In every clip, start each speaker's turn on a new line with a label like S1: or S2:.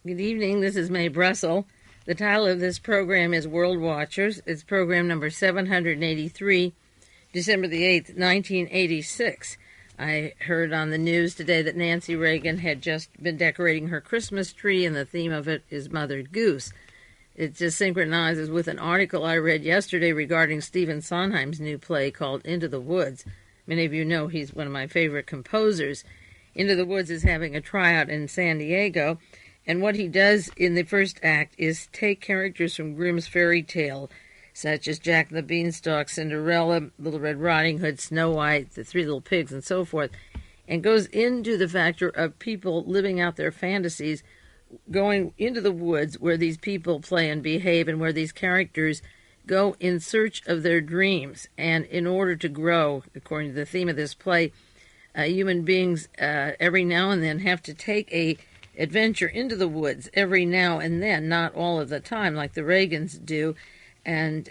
S1: Good evening. This is Mae Brussell. The title of this program is World Watchers. It's program number 783, December the 8th, 1986. I heard on the news today that Nancy Reagan had just been decorating her Christmas tree, and the theme of it is Mother Goose. It just synchronizes with an article I read yesterday regarding Stephen Sondheim's new play called Into the Woods. Many of you know he's one of my favorite composers. Into the Woods is having a tryout in San Diego, and what he does in the first act is take characters from Grimm's fairy tale, such as Jack the Beanstalk, Cinderella, Little Red Riding Hood, Snow White, the Three Little Pigs, and so forth, and goes into the factor of people living out their fantasies, going into the woods where these people play and behave and where these characters go in search of their dreams. And in order to grow, according to the theme of this play, human beings every now and then have to take a adventure into the woods every now and then, not all of the time like the Reagans do, and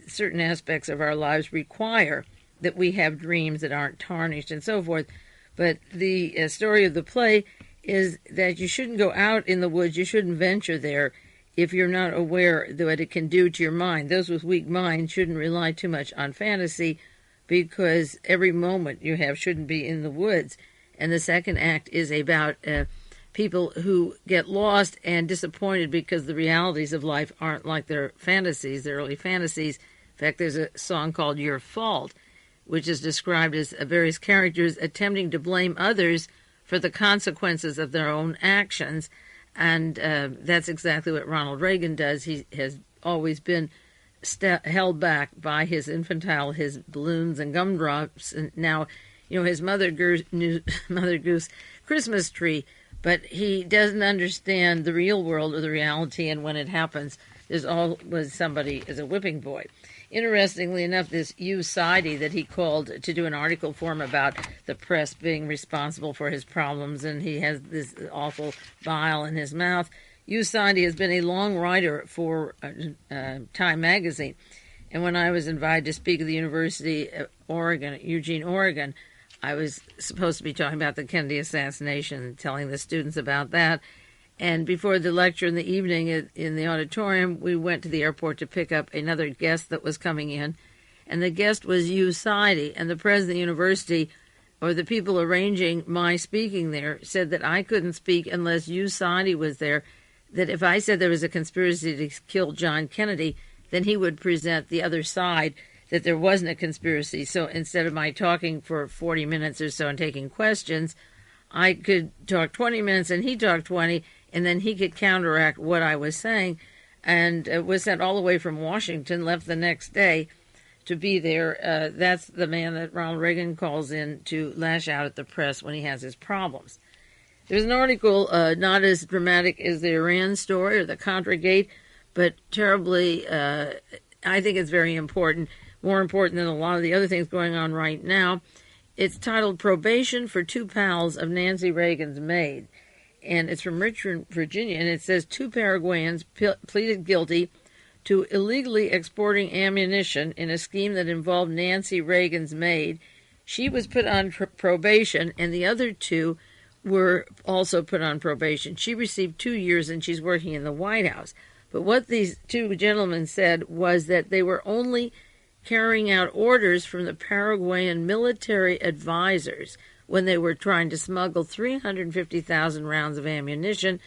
S1: certain aspects of our lives require that we have dreams that aren't tarnished and so forth. But the story of the play is that you shouldn't go out in the woods, you shouldn't venture there if you're not aware of what it can do to your mind. Those with weak minds shouldn't rely too much on fantasy, because every moment you have shouldn't be in the woods. And the second act is about people who get lost and disappointed because the realities of life aren't like their fantasies, their early fantasies. In fact, there's a song called Your Fault, which is described as various characters attempting to blame others for the consequences of their own actions. And that's exactly what Ronald Reagan does. He has always been held back by his infantile, his balloons and gumdrops, and now, his Mother Goose Christmas tree. But he doesn't understand the real world or the reality, and when it happens, there's always somebody as a whipping boy. Interestingly enough, this Society that he called to do an article for him about the press being responsible for his problems, and he has this awful bile in his mouth. Society has been a long writer for Time magazine, and when I was invited to speak at the University of Oregon, Eugene, Oregon, I was supposed to be talking about the Kennedy assassination and telling the students about that. And before the lecture in the evening in the auditorium, we went to the airport to pick up another guest that was coming in. And the guest was Society. And the president of the university, or the people arranging my speaking there, said that I couldn't speak unless Society was there, that if I said there was a conspiracy to kill John Kennedy, then he would present the other side, that there wasn't a conspiracy. So instead of my talking for 40 minutes or so and taking questions, I could talk 20 minutes and he talked 20, and then he could counteract what I was saying, and was sent all the way from Washington, left the next day to be there. That's the man that Ronald Reagan calls in to lash out at the press when he has his problems. There's an article not as dramatic as the Iran story or the Contragate, but terribly, I think it's very important, more important than a lot of the other things going on right now. It's titled Probation for Two Pals of Nancy Reagan's Maid, and it's from Richmond, Virginia, and it says 2 Paraguayans pleaded guilty to illegally exporting ammunition in a scheme that involved Nancy Reagan's maid. She was put on probation, and the other 2 were also put on probation. She received 2 years, and she's working in the White House. But what these 2 gentlemen said was that they were only carrying out orders from the Paraguayan military advisors when they were trying to smuggle 350,000 rounds of ammunition,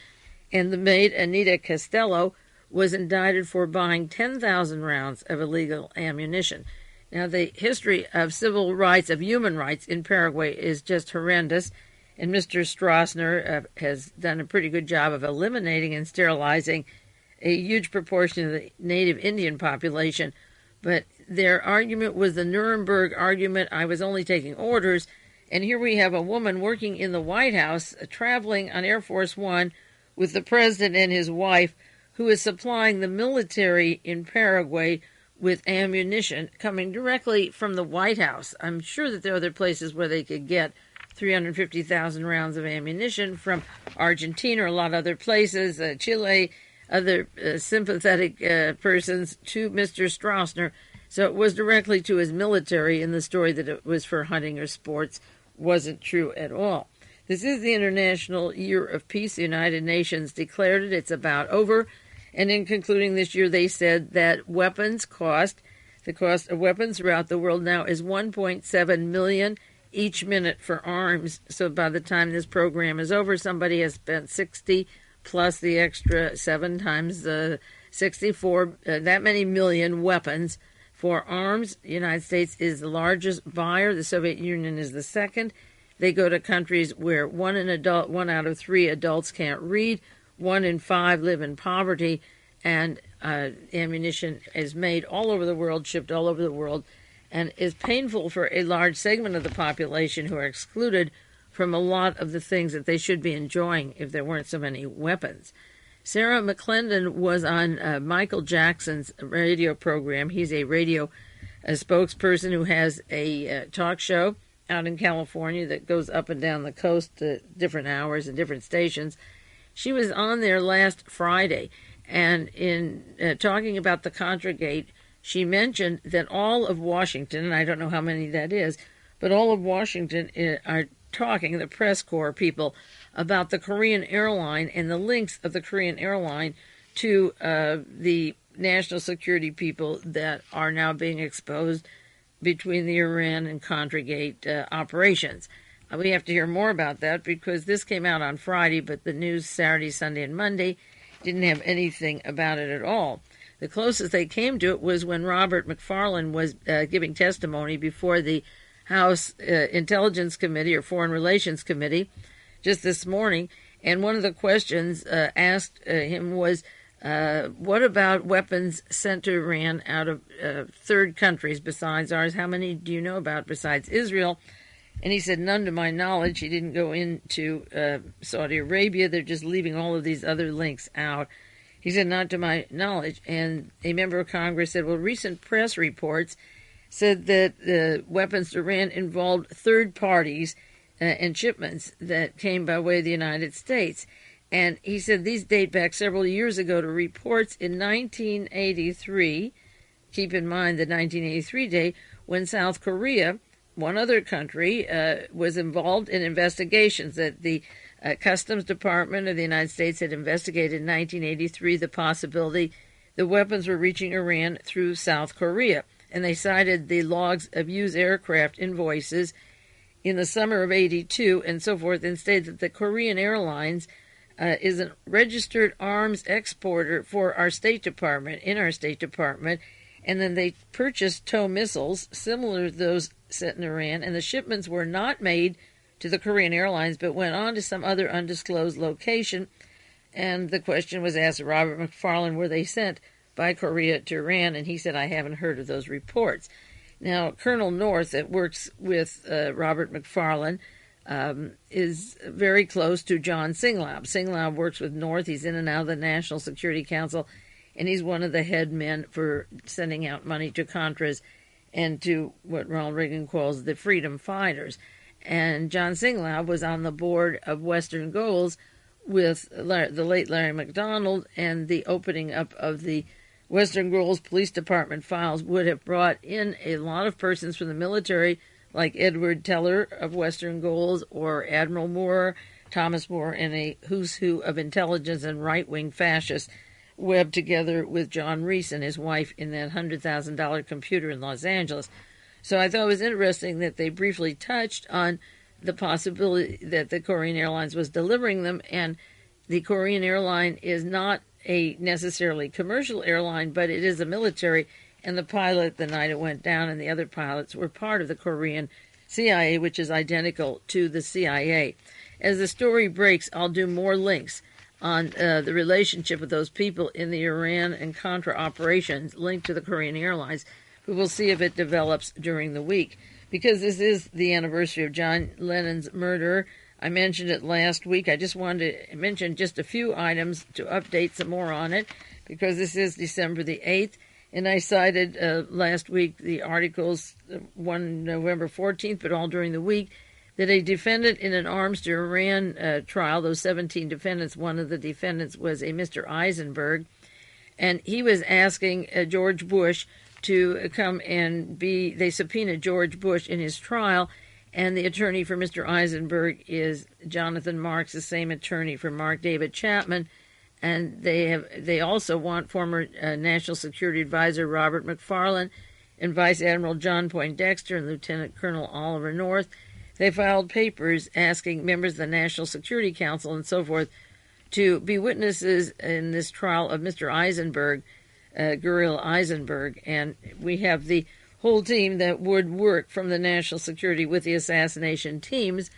S1: and the maid, Anita Costello, was indicted for buying 10,000 rounds of illegal ammunition. Now, the history of civil rights, of human rights in Paraguay is just horrendous, and Mr. Stroessner has done a pretty good job of eliminating and sterilizing a huge proportion of the native Indian population. But their argument was the Nuremberg argument, I was only taking orders, and here we have a woman working in the White House, traveling on Air Force One with the president and his wife, who is supplying the military in Paraguay with ammunition coming directly from the White House. I'm sure that there are other places where they could get 350,000 rounds of ammunition from Argentina or a lot of other places, Chile, other sympathetic persons to Mr. Stroessner. So it was directly to his military, and the story that it was for hunting or sports wasn't true at all. This is the International Year of Peace. The United Nations declared it. It's about over. And in concluding this year, they said that the cost of weapons throughout the world now is $1.7 million each minute for arms. So by the time this program is over, somebody has spent 60 plus the extra 7 times the 64, that many million weapons for arms. The United States is the largest buyer. The Soviet Union is the second. They go to countries where 1 out of 3 adults can't read, 1 in 5 live in poverty, and ammunition is made all over the world, shipped all over the world, and is painful for a large segment of the population who are excluded from a lot of the things that they should be enjoying if there weren't so many weapons. Sarah McClendon was on Michael Jackson's radio program. He's a spokesperson who has a talk show out in California that goes up and down the coast to different hours and different stations. She was on there last Friday, and in talking about the Contragate, she mentioned that all of Washington, and I don't know how many that is, but all of Washington are talking, the press corps people, about the Korean airline and the links of the Korean airline to the national security people that are now being exposed between the Iran and Contragate operations. We have to hear more about that because this came out on Friday, but the news Saturday, Sunday, and Monday didn't have anything about it at all. The closest they came to it was when Robert McFarlane was giving testimony before the House Intelligence Committee or Foreign Relations Committee just this morning, and one of the questions asked him was, what about weapons sent to Iran out of third countries besides ours? How many do you know about besides Israel? And he said, none to my knowledge. He didn't go into Saudi Arabia. They're just leaving all of these other links out. He said, not to my knowledge. And a member of Congress said, well, recent press reports said that weapons to Iran involved third parties and shipments that came by way of the United States. And he said these date back several years ago to reports in 1983. Keep in mind the 1983 date when South Korea, one other country, was involved in investigations that the Customs Department of the United States had investigated in 1983 the possibility the weapons were reaching Iran through South Korea. And they cited the logs of used aircraft invoices in the summer of 82 and so forth, and stated that the Korean Airlines is a registered arms exporter for our State Department, and then they purchased TOW missiles similar to those set in Iran, and the shipments were not made to the Korean Airlines but went on to some other undisclosed location. And the question was asked of Robert McFarlane, were they sent by Korea to Iran? And he said, I haven't heard of those reports. Now, Colonel North, that works with Robert McFarlane, is very close to John SINGLAUB. SINGLAUB works with North. He's in and out of the National Security Council, and he's one of the head men for sending out money to Contras and to what Ronald Reagan calls the freedom fighters. And John SINGLAUB was on the board of Western Goals with the late Larry McDonald, and the opening up of the Western Goals Police Department files would have brought in a lot of persons from the military, like Edward Teller of Western Goals, or Admiral Moore, Thomas Moore, and a who's who of intelligence and right-wing fascists webbed together with John Reese and his wife in that $100,000 computer in Los Angeles. So I thought it was interesting that they briefly touched on the possibility that the Korean Airlines was delivering them, and the Korean airline is not a necessarily commercial airline, but it is a military, and the pilot the night it went down and the other pilots were part of the Korean CIA, which is identical to the CIA. As the story breaks, I'll do more links on the relationship of those people in the Iran and Contra operations linked to the Korean Airlines. We will see if it develops during the week. Because this is the anniversary of John Lennon's murder, I mentioned it last week. I just wanted to mention just a few items to update some more on it, because this is December the 8th. And I cited last week the articles, one November 14th, but all during the week, that a defendant in an arms to Iran trial, those 17 defendants, one of the defendants was a Mr. Eisenberg, and he was asking George Bush to come and they subpoenaed George Bush in his trial, And the attorney for Mr. Eisenberg is Jonathan Marks, the same attorney for Mark David Chapman. And they also want former National Security Advisor Robert McFarlane and Vice Admiral John Poindexter and Lieutenant Colonel Oliver North. They filed papers asking members of the National Security Council and so forth to be witnesses in this trial of Mr. Eisenberg, Guriel Eisenberg. And we have the whole team that would work from the National Security with the assassination teams.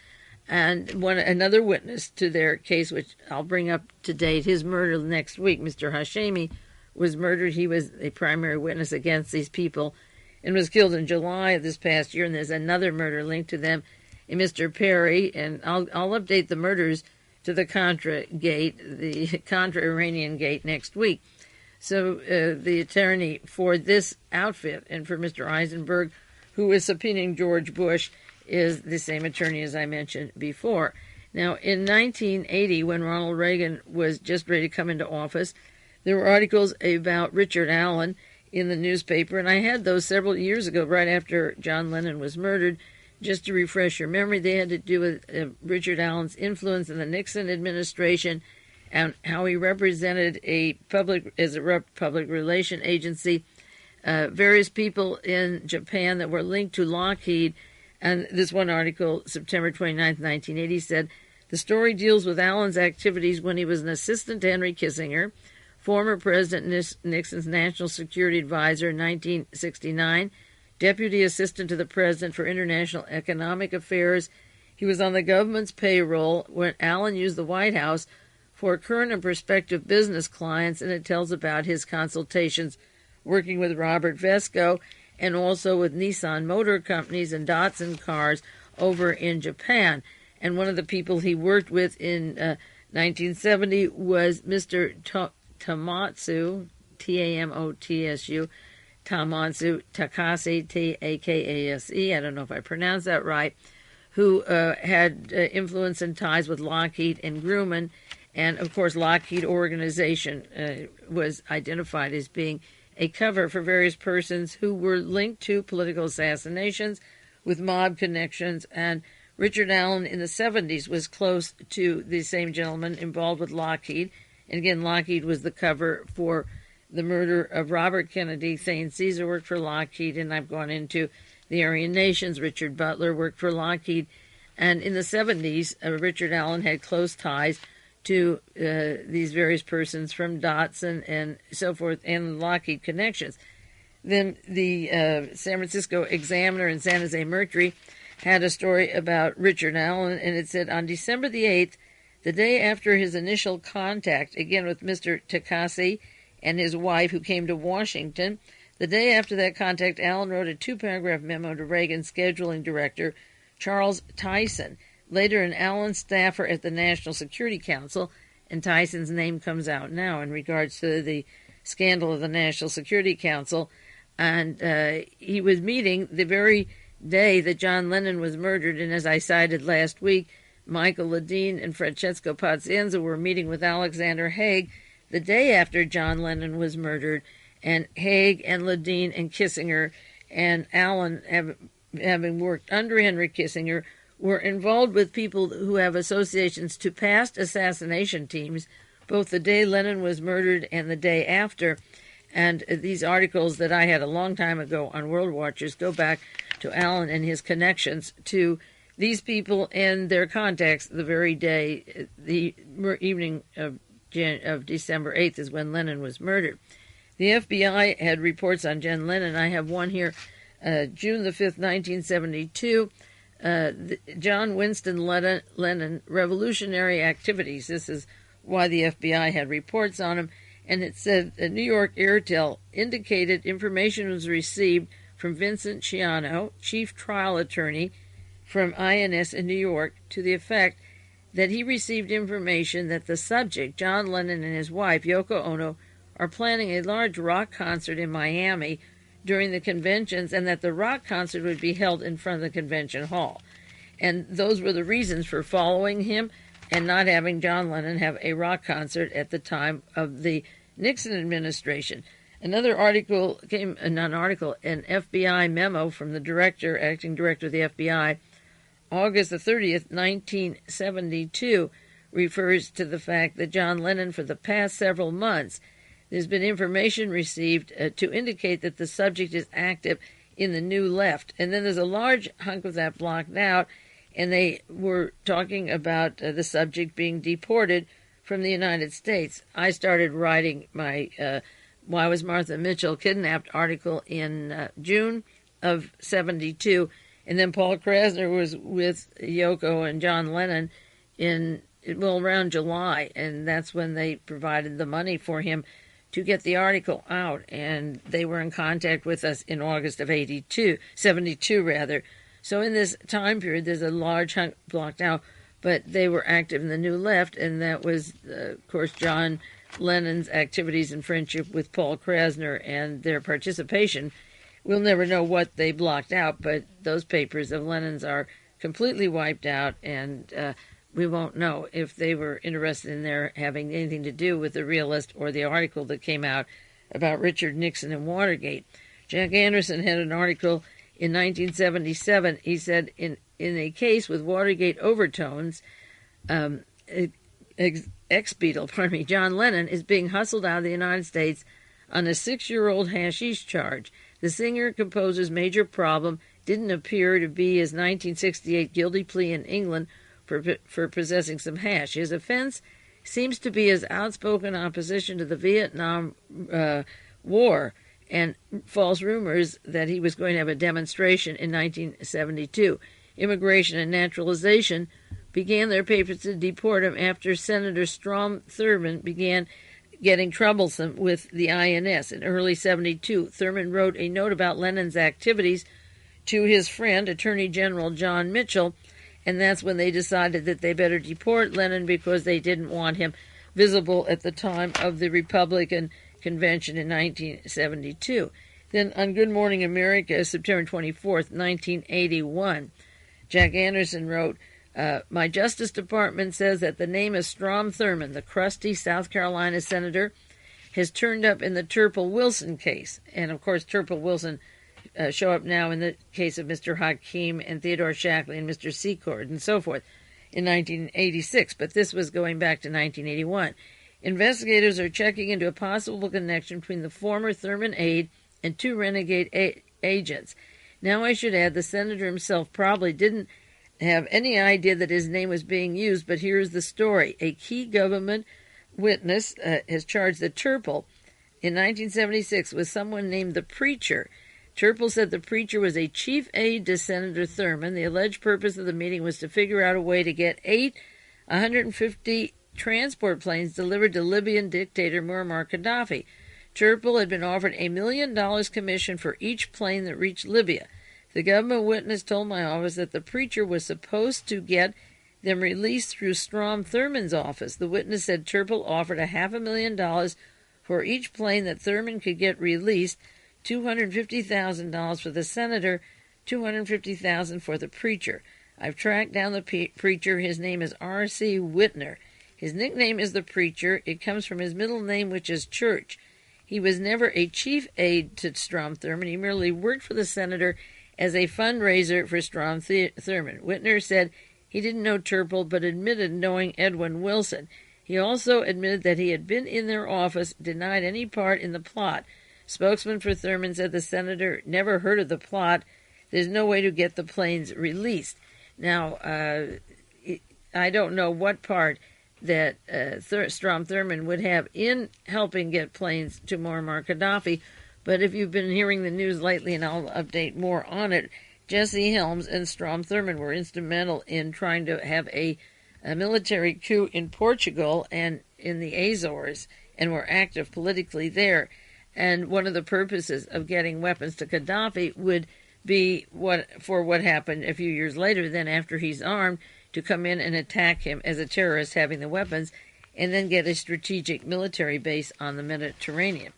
S1: And another witness to their case, which I'll bring up to date, his murder next week, Mr. Hashemi, was murdered. He was a primary witness against these people and was killed in July of this past year. And there's another murder linked to them, a Mr. Perry. And I'll update the murders to the Contragate, the Contra-Iranian Gate, next week. So the attorney for this outfit and for Mr. Eisenberg, who is subpoenaing George Bush, is the same attorney as I mentioned before. Now, in 1980, when Ronald Reagan was just ready to come into office, there were articles about Richard Allen in the newspaper, and I had those several years ago, right after John Lennon was murdered. Just to refresh your memory, they had to do with Richard Allen's influence in the Nixon administration and how he represented a public relation agency, various people in Japan that were linked to Lockheed. And this one article, September 29, 1980, said, the story deals with Allen's activities when he was an assistant to Henry Kissinger, former President Nixon's National Security Advisor in 1969, Deputy Assistant to the President for International Economic Affairs. He was on the government's payroll when Allen used the White House for current and prospective business clients, and it tells about his consultations working with Robert Vesco and also with Nissan Motor Companies and Datsun cars over in Japan. And one of the people he worked with in 1970 was Mr. Tamatsu, T-A-M-O-T-S-U, Tamatsu Takase, T-A-K-A-S-E, I don't know if I pronounced that right, who had influence and ties with Lockheed and Grumman. And, of course, Lockheed Organization was identified as being a cover for various persons who were linked to political assassinations with mob connections. And Richard Allen in the 70s was close to the same gentleman involved with Lockheed. And again, Lockheed was the cover for the murder of Robert Kennedy. Thane Caesar worked for Lockheed, and I've gone into the Aryan Nations. Richard Butler worked for Lockheed. And in the 70s, Richard Allen had close ties to these various persons from Datsun and so forth, and Lockheed connections. Then the San Francisco Examiner and San Jose Mercury had a story about Richard Allen, and it said, on December the 8th, the day after his initial contact, again with Mr. Takase and his wife who came to Washington, the day after that contact, Allen wrote a 2-paragraph memo to Reagan's scheduling director, Charles Tyson, later an Allen staffer at the National Security Council, and Tyson's name comes out now in regards to the scandal of the National Security Council. And he was meeting the very day that John Lennon was murdered, and as I cited last week, Michael LEDEEN and Francesco PAZDIENZA were meeting with Alexander Haig the day after John Lennon was murdered, and Haig and LEDEEN and Kissinger and Allen, having worked under Henry Kissinger, were involved with people who have associations to past assassination teams, both the day Lennon was murdered and the day after. And these articles that I had a long time ago on World Watchers go back to Allen and his connections to these people and their contacts the very day, the evening of December 8th is when Lennon was murdered. The FBI had reports on John Lennon. I have one here, June the 5th, 1972. John Winston Lennon, revolutionary activities. This is why the FBI had reports on him. And it said New York Airtel indicated information was received from Vincent Ciano, chief trial attorney from INS in New York, to the effect that he received information that the subject, John Lennon, and his wife, Yoko Ono, are planning a large rock concert in Miami during the conventions, and that the rock concert would be held in front of the convention hall. And those were the reasons for following him and not having John Lennon have a rock concert at the time of the Nixon administration. Another article an FBI memo from the acting director of the FBI, August the 30th, 1972, refers to the fact that John Lennon, for the past several months, there's been information received to indicate that the subject is active in the New Left. And then there's a large hunk of that blocked out, and they were talking about the subject being deported from the United States. I started writing my Why Was Martha Mitchell Kidnapped article in June of 72, and then Paul Krasner was with Yoko and John Lennon around July, and that's when they provided the money for him to get the article out, and they were in contact with us in August of 72 rather. So in this time period, there's a large hunk blocked out, but they were active in the New Left, and that was, of course, John Lennon's activities and friendship with Paul Krasner and their participation. We'll never know what they blocked out, but those papers of Lennon's are completely wiped out, and we won't know if they were interested in their having anything to do with the Realist or the article that came out about Richard Nixon and Watergate. Jack Anderson had an article in 1977. He said, in a case with Watergate overtones, ex-Beatle, John Lennon is being hustled out of the United States on a 6-year-old hashish charge. The singer-composer's major problem didn't appear to be his 1968 guilty plea in England for possessing some hash. His offense seems to be his outspoken opposition to the Vietnam War and false rumors that he was going to have a demonstration in 1972. Immigration and Naturalization began their papers to deport him after Senator Strom Thurmond began getting troublesome with the INS. In early 72, Thurmond wrote a note about Lennon's activities to his friend, Attorney General John Mitchell, and that's when they decided that they better deport Lennon because they didn't want him visible at the time of the Republican Convention in 1972. Then on Good Morning America, September 24th, 1981, Jack Anderson wrote, my Justice Department says that the name of Strom Thurmond, the crusty South Carolina senator, has turned up in the Turple Wilson case. And, of course, Turple Wilson show up now in the case of Mr. Hakim and Theodore Shackley and Mr. Secord and so forth in 1986. But this was going back to 1981. Investigators are checking into a possible connection between the former Thurmond aide and 2 renegade agents. Now I should add the senator himself probably didn't have any idea that his name was being used, but here's the story. A key government witness has charged that Turple in 1976 with someone named the Preacher. Turple said the Preacher was a chief aide to Senator Thurmond. The alleged purpose of the meeting was to figure out a way to get 150 transport planes delivered to Libyan dictator Muammar Gaddafi. Turple had been offered $1 million commission for each plane that reached Libya. The government witness told my office that the Preacher was supposed to get them released through Strom Thurmond's office. The witness said Turple offered $500,000 for each plane that Thurmond could get released, $250,000 for the senator, $250,000 for the Preacher. I've tracked down the Preacher. His name is R.C. Whitner. His nickname is the Preacher. It comes from his middle name, which is Church. He was never a chief aide to Strom Thurmond. He merely worked for the senator as a fundraiser for Strom Thurmond. Whitner said he didn't know Turple, but admitted knowing Edwin Wilson. He also admitted that he had been in their office, denied any part in the plot. Spokesman for Thurmond said the senator never heard of the plot. There's no way to get the planes released. Now, I don't know what part that Strom Thurmond would have in helping get planes to Muammar Gaddafi, but if you've been hearing the news lately, and I'll update more on it, Jesse Helms and Strom Thurmond were instrumental in trying to have a military coup in Portugal and in the Azores, and were active politically there. And one of the purposes of getting weapons to Gaddafi would be what happened a few years later, then after he's armed, to come in and attack him as a terrorist having the weapons, and then get a strategic military base on the Mediterranean.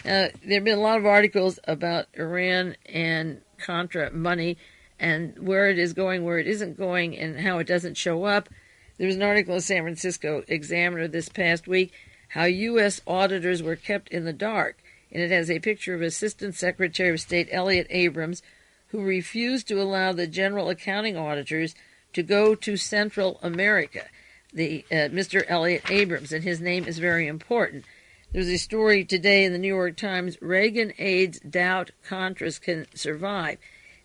S1: There have been a lot of articles about Iran and Contra money and where it is going, where it isn't going, and how it doesn't show up. There was an article in San Francisco Examiner this past week, how U.S. auditors were kept in the dark, and it has a picture of Assistant Secretary of State Elliot Abrams, who refused to allow the general accounting auditors to go to Central America. Mr. Elliot Abrams, and his name is very important. There's a story today in the New York Times, Reagan aides doubt Contras can survive.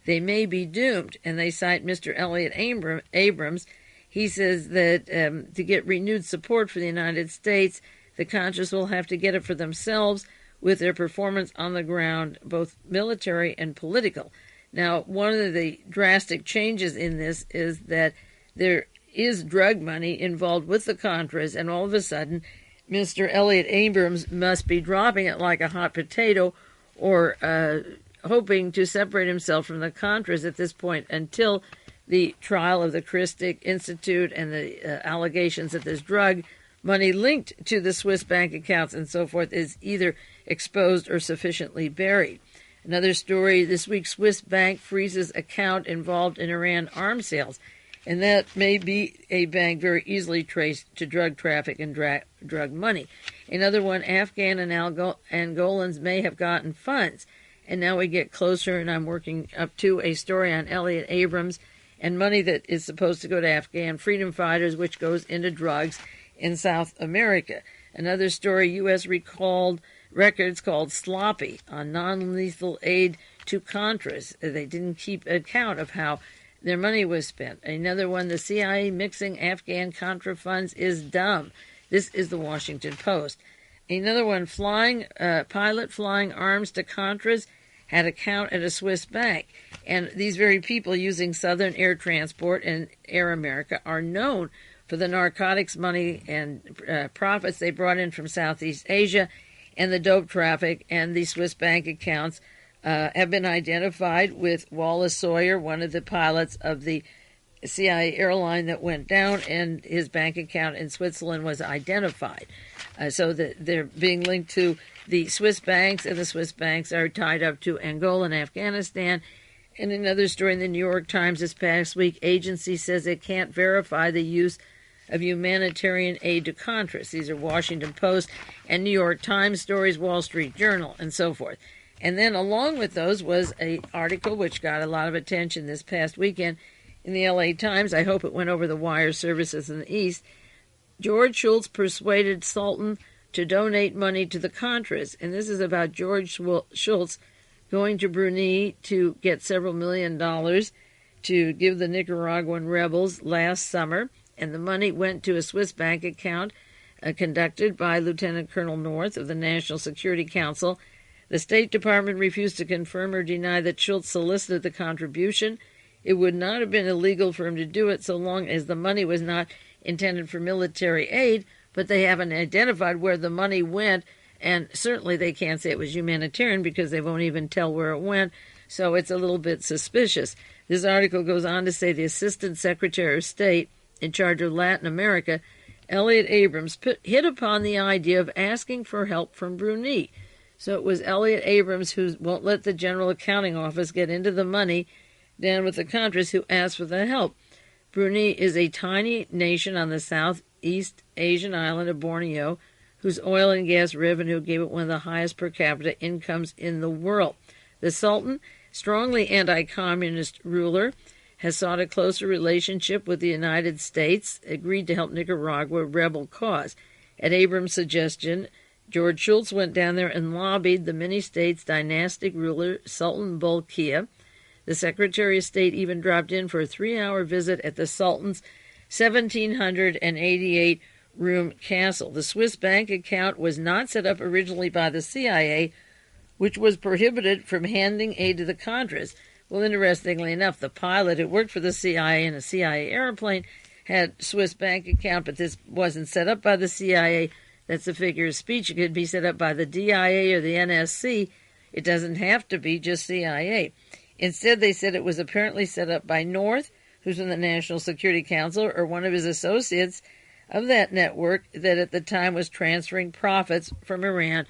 S1: They may be doomed, and they cite Mr. Elliot Abrams. He says that to get renewed support for the United States, the Contras will have to get it for themselves with their performance on the ground, both military and political. Now, one of the drastic changes in this is that there is drug money involved with the Contras, and all of a sudden, Mr. Elliot Abrams must be dropping it like a hot potato or hoping to separate himself from the Contras at this point until the trial of the CHRISTIC Institute and the allegations that there's drug money linked to the Swiss bank accounts and so forth is either exposed or sufficiently buried. Another story this week, Swiss bank freezes account involved in Iran arms sales. And that may be a bank very easily traced to drug traffic and drug money. Another one, Afghan and Angolans may have gotten funds. And now we get closer, and I'm working up to a story on Elliot Abrams and money that is supposed to go to Afghan freedom fighters, which goes into drugs in South America. Another story, U.S. recalled records called sloppy on non-lethal aid to Contras. They didn't keep account of how their money was spent. Another one, the CIA mixing Afghan Contra funds is dumb. This is the Washington Post. Another one, pilot flying arms to Contras had account at a Swiss bank. And these very people using Southern Air Transport and Air America are known for the narcotics money and profits they brought in from Southeast Asia and the dope traffic, and the Swiss bank accounts have been identified with Wallace Sawyer, one of the pilots of the CIA airline that went down, and his bank account in Switzerland was identified. So that they're being linked to the Swiss banks, and the Swiss banks are tied up to Angola and Afghanistan. In another story in the New York Times this past week, agency says it can't verify the use of humanitarian aid to Contras. These are Washington Post and New York Times stories, Wall Street Journal, and so forth. And then along with those was an article which got a lot of attention this past weekend in the LA Times. I hope it went over the wire services in the East. George Shultz persuaded Sultan to donate money to the Contras. And this is about George Shultz going to Brunei to get several $1 million to give the Nicaraguan rebels last summer. And the money went to a Swiss bank account conducted by Lieutenant Colonel North of the National Security Council. The State Department refused to confirm or deny that Schultz solicited the contribution. It would not have been illegal for him to do it so long as the money was not intended for military aid, but they haven't identified where the money went, and certainly they can't say it was humanitarian because they won't even tell where it went, so it's a little bit suspicious. This article goes on to say the Assistant Secretary of State in charge of Latin America, Elliot Abrams, hit upon the idea of asking for help from Brunei. So it was Elliot Abrams, who won't let the General Accounting Office get into the money down with the Contras, who asked for the help. Brunei is a tiny nation on the Southeast Asian island of Borneo, whose oil and gas revenue gave it one of the highest per capita incomes in the world. The Sultan, strongly anti-communist ruler, has sought a closer relationship with the United States, agreed to help Nicaragua rebel cause. At Abrams' suggestion, George Shultz went down there and lobbied the mini-state's dynastic ruler, Sultan Bolkiah. The Secretary of State even dropped in for a 3-hour visit at the Sultan's 1,788-room castle. The Swiss bank account was not set up originally by the CIA, which was prohibited from handing aid to the Contras. Well, interestingly enough, the pilot who worked for the CIA in a CIA airplane had Swiss bank account, but this wasn't set up by the CIA. That's a figure of speech. It could be set up by the DIA or the NSC. It doesn't have to be just CIA. Instead, they said it was apparently set up by North, who's in the National Security Council, or one of his associates of that network that at the time was transferring profits from Iran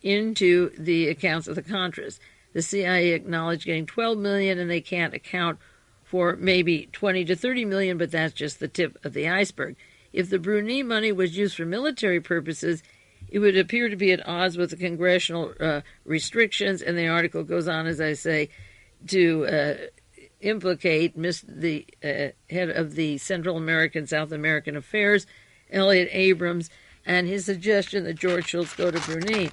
S1: into the accounts of the Contras. The CIA acknowledged getting $12 million, and they can't account for maybe $20 to $30 million, but that's just the tip of the iceberg. If the Brunei money was used for military purposes, it would appear to be at odds with the congressional restrictions, and the article goes on, as I say, to implicate the head of the Central American, South American Affairs, Elliot Abrams, and his suggestion that George Shultz go to Brunei.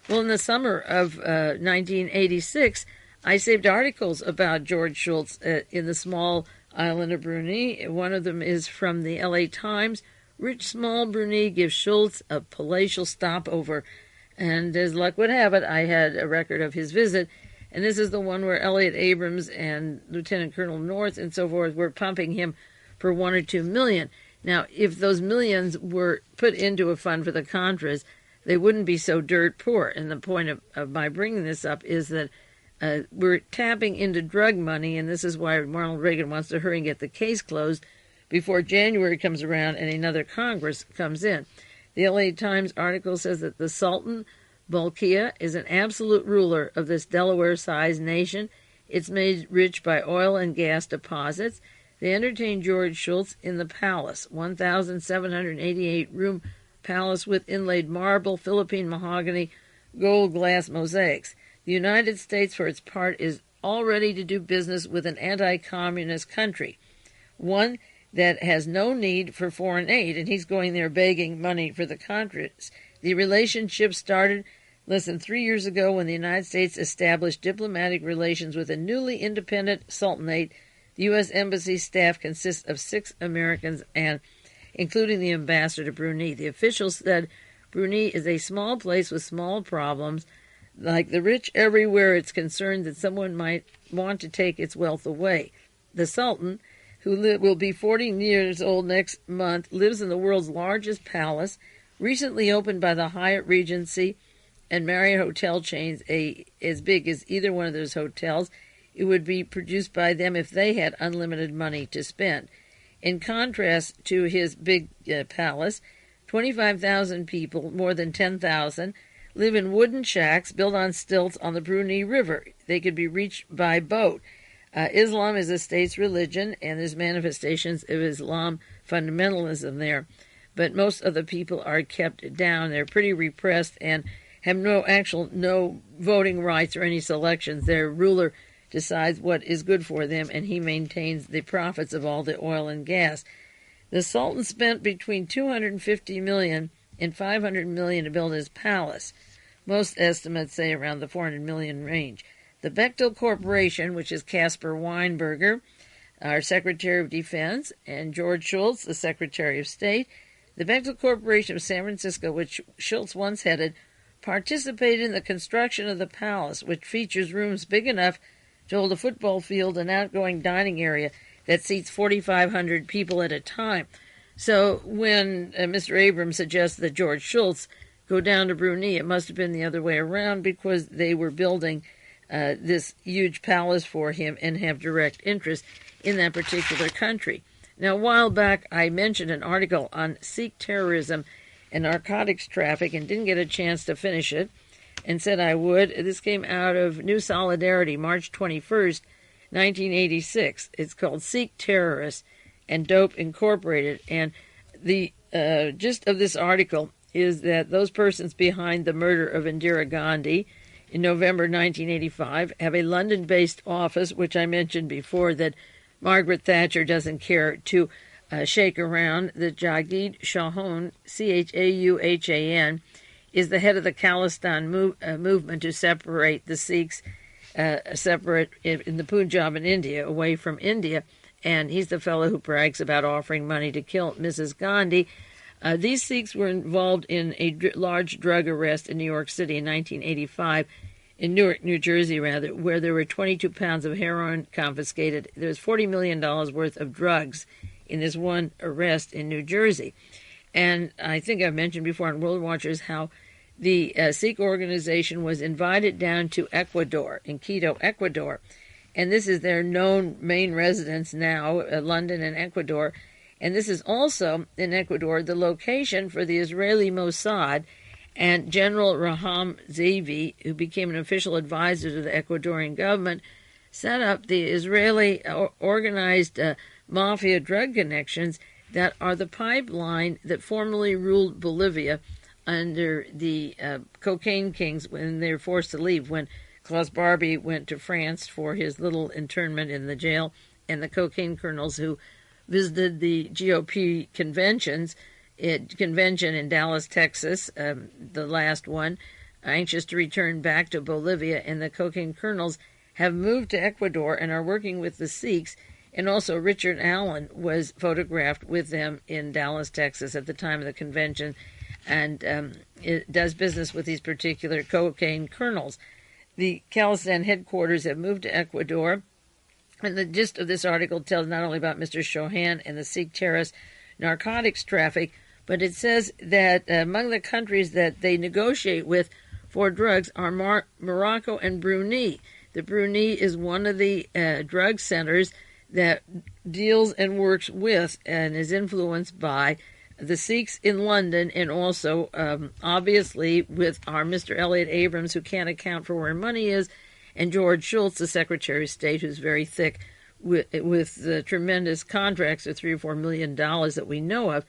S1: Well, in the summer of 1986, I saved articles about George Shultz in the small island of Brunei. One of them is from the LA Times. Rich small Brunei gives Shultz a palatial stopover. And as luck would have it, I had a record of his visit. And this is the one where Elliot Abrams and Lieutenant Colonel North and so forth were pumping him for $1 or $2 million. Now, if those millions were put into a fund for the Contras, they wouldn't be so dirt poor. And the point of my bringing this up is that we're tapping into drug money, and this is why Ronald Reagan wants to hurry and get the case closed before January comes around and another Congress comes in. The LA Times article says that the Sultan Bolkiah is an absolute ruler of this Delaware-sized nation. It's made rich by oil and gas deposits. They entertained George Shultz in the palace, 1,788-room palace with inlaid marble, Philippine mahogany, gold glass mosaics. The United States, for its part, is all ready to do business with an anti-communist country, one that has no need for foreign aid, and he's going there begging money for the Contras. The relationship started less than 3 years ago when the United States established diplomatic relations with a newly independent sultanate. The U.S. Embassy staff consists of 6 Americans, and including the ambassador to Brunei. The officials said Brunei is a small place with small problems. Like the rich everywhere, it's concerned that someone might want to take its wealth away. The Sultan, who will be 40 years old next month, lives in the world's largest palace, recently opened by the Hyatt Regency and Marriott hotel chains, as big as either one of those hotels. It would be produced by them if they had unlimited money to spend. In contrast to his big palace, 25,000 people, more than 10,000, live in wooden shacks built on stilts on the Brunei River. They could be reached by boat. Islam is the state's religion, and there's manifestations of Islam fundamentalism there. But most of the people are kept down. They're pretty repressed and have no voting rights or any selections. Their ruler decides what is good for them, and he maintains the profits of all the oil and gas. The Sultan spent between $250 million and $500 million to build his palace. Most estimates say around the $400 million range. The Bechtel Corporation, which is Caspar Weinberger, our Secretary of Defense, and George Shultz, the Secretary of State. The Bechtel Corporation of San Francisco, which Shultz once headed, participated in the construction of the palace, which features rooms big enough to hold a football field and outgoing dining area that seats 4,500 people at a time. So when Mr. Abrams suggested that George Shultz go down to Brunei, it must have been the other way around, because they were building this huge palace for him and have direct interest in that particular country. Now, a while back, I mentioned an article on Sikh terrorism and narcotics traffic and didn't get a chance to finish it, and said I would. This came out of New Solidarity, March 21st, 1986. It's called Sikh Terrorists and Dope Incorporated. And the gist of this article is that those persons behind the murder of Indira Gandhi in November 1985 have a London-based office, which I mentioned before that Margaret Thatcher doesn't care to shake around. The Jagjit Chohan, Chauhan, is the head of the Khalistan movement to separate the Sikhs, separate in the Punjab in India, away from India. And he's the fellow who brags about offering money to kill Mrs. Gandhi. These Sikhs were involved in a large drug arrest in New York City in 1985, in Newark, New Jersey, rather, where there were 22 pounds of heroin confiscated. There's $40 million worth of drugs in this one arrest in New Jersey. And I think I've mentioned before on World Watchers how the Sikh organization was invited down to Ecuador, in Quito, Ecuador. And this is their known main residence now, London and Ecuador. And this is also, in Ecuador, the location for the Israeli Mossad, and General Raham Zeevi, who became an official advisor to the Ecuadorian government, set up the Israeli organized mafia drug connections that are the pipeline that formerly ruled Bolivia under the cocaine kings when they were forced to leave, when KLAUS BARBIE went to France for his little internment in the jail, and the cocaine colonels who visited the GOP convention in Dallas, Texas, the last one, anxious to return back to Bolivia, and the cocaine colonels have moved to Ecuador and are working with the Sikhs. And also Richard Allen was photographed with them in Dallas, Texas at the time of the convention, and it does business with these particular cocaine colonels. The Khalistan headquarters have moved to Ecuador, and the gist of this article tells not only about Mr. Chohan and the Sikh terrorist narcotics traffic, but it says that among the countries that they negotiate with for drugs are Morocco and Brunei. The Brunei is one of the drug centers that deals and works with and is influenced by the Sikhs in London, and also, obviously, with our Mr. Elliot Abrams, who can't account for where money is, and George Shultz, the Secretary of State, who's very thick with the tremendous contracts of $3 or $4 million that we know of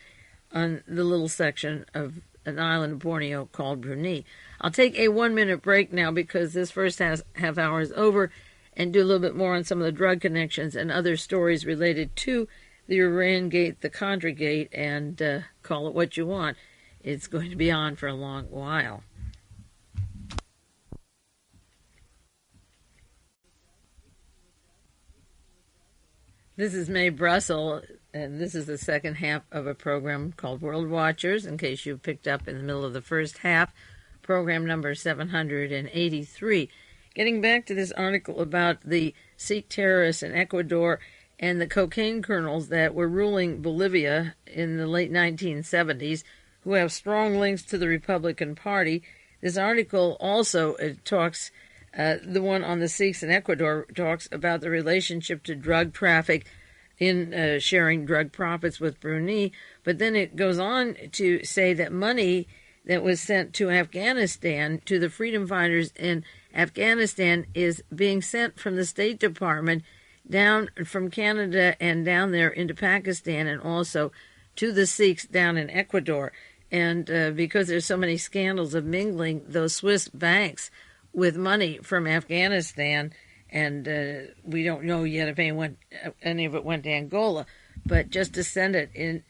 S1: on the little section of an island of Borneo called Brunei. I'll take a 1-minute break now because this first half hour is over, and do a little bit more on some of the drug connections and other stories related to the Iran-gate, the Contragate, and call it what you want. It's going to be on for a long while. This is Mae Brussell, and this is the second half of a program called World Watchers, in case you picked up in the middle of the first half, program number 783. Getting back to this article about the Sikh terrorists in Ecuador and the cocaine colonels that were ruling Bolivia in the late 1970s, who have strong links to the Republican Party. This article also talks, the one on the Sikhs in Ecuador, talks about the relationship to drug traffic in sharing drug profits with Brunei, but then it goes on to say that money that was sent to Afghanistan, to the freedom fighters in Afghanistan, is being sent from the State Department down from Canada and down there into Pakistan, and also to the Sikhs down in Ecuador. And because there's so many scandals of mingling those Swiss banks with money from Afghanistan, and we don't know yet if any of it went to Angola, but just to send it in,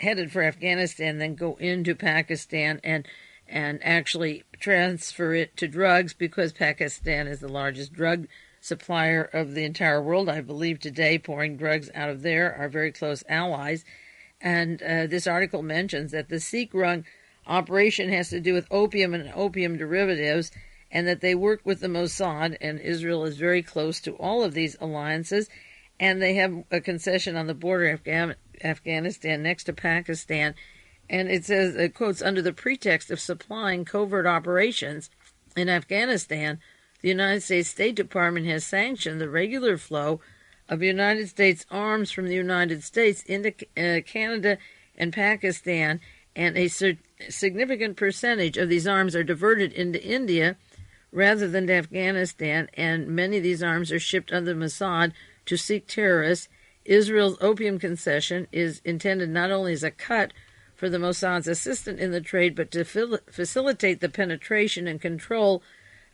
S1: headed for Afghanistan, then go into Pakistan and actually transfer it to drugs, because Pakistan is the largest drug supplier of the entire world, I believe, today, pouring drugs out of there, are very close allies. And this article mentions that the Sikh-run operation has to do with opium and opium derivatives, and that they work with the Mossad, and Israel is very close to all of these alliances, and they have a concession on the border of Afghanistan next to Pakistan. And it says, it quotes, under the pretext of supplying covert operations in Afghanistan, the United States State Department has sanctioned the regular flow of United States arms from the United States into Canada and Pakistan, and a significant percentage of these arms are diverted into India rather than to Afghanistan, and many of these arms are shipped under the Mossad to Sikh terrorists. Israel's opium concession is intended not only as a cut for the Mossad's assistant in the trade, but to facilitate the penetration and control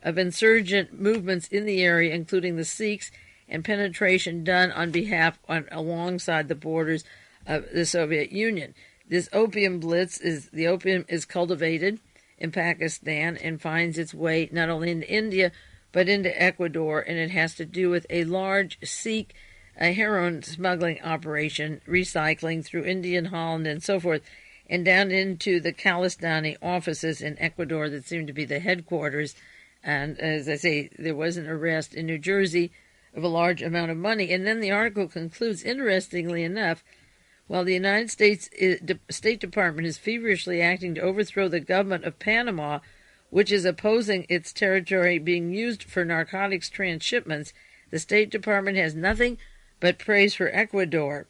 S1: of insurgent movements in the area, including the Sikhs, and penetration done on behalf alongside the borders of the Soviet Union. This opium blitz the opium is cultivated in Pakistan and finds its way not only into India but into Ecuador, and it has to do with a large Sikh heroin smuggling operation, recycling through India and Holland and so forth, and down into the Khalistani offices in Ecuador that seem to be the headquarters. And as I say, there was an arrest in New Jersey of a large amount of money. And then the article concludes, interestingly enough, while the United States State Department is feverishly acting to overthrow the government of Panama, which is opposing its territory being used for narcotics transshipments, the State Department has nothing but praise for Ecuador,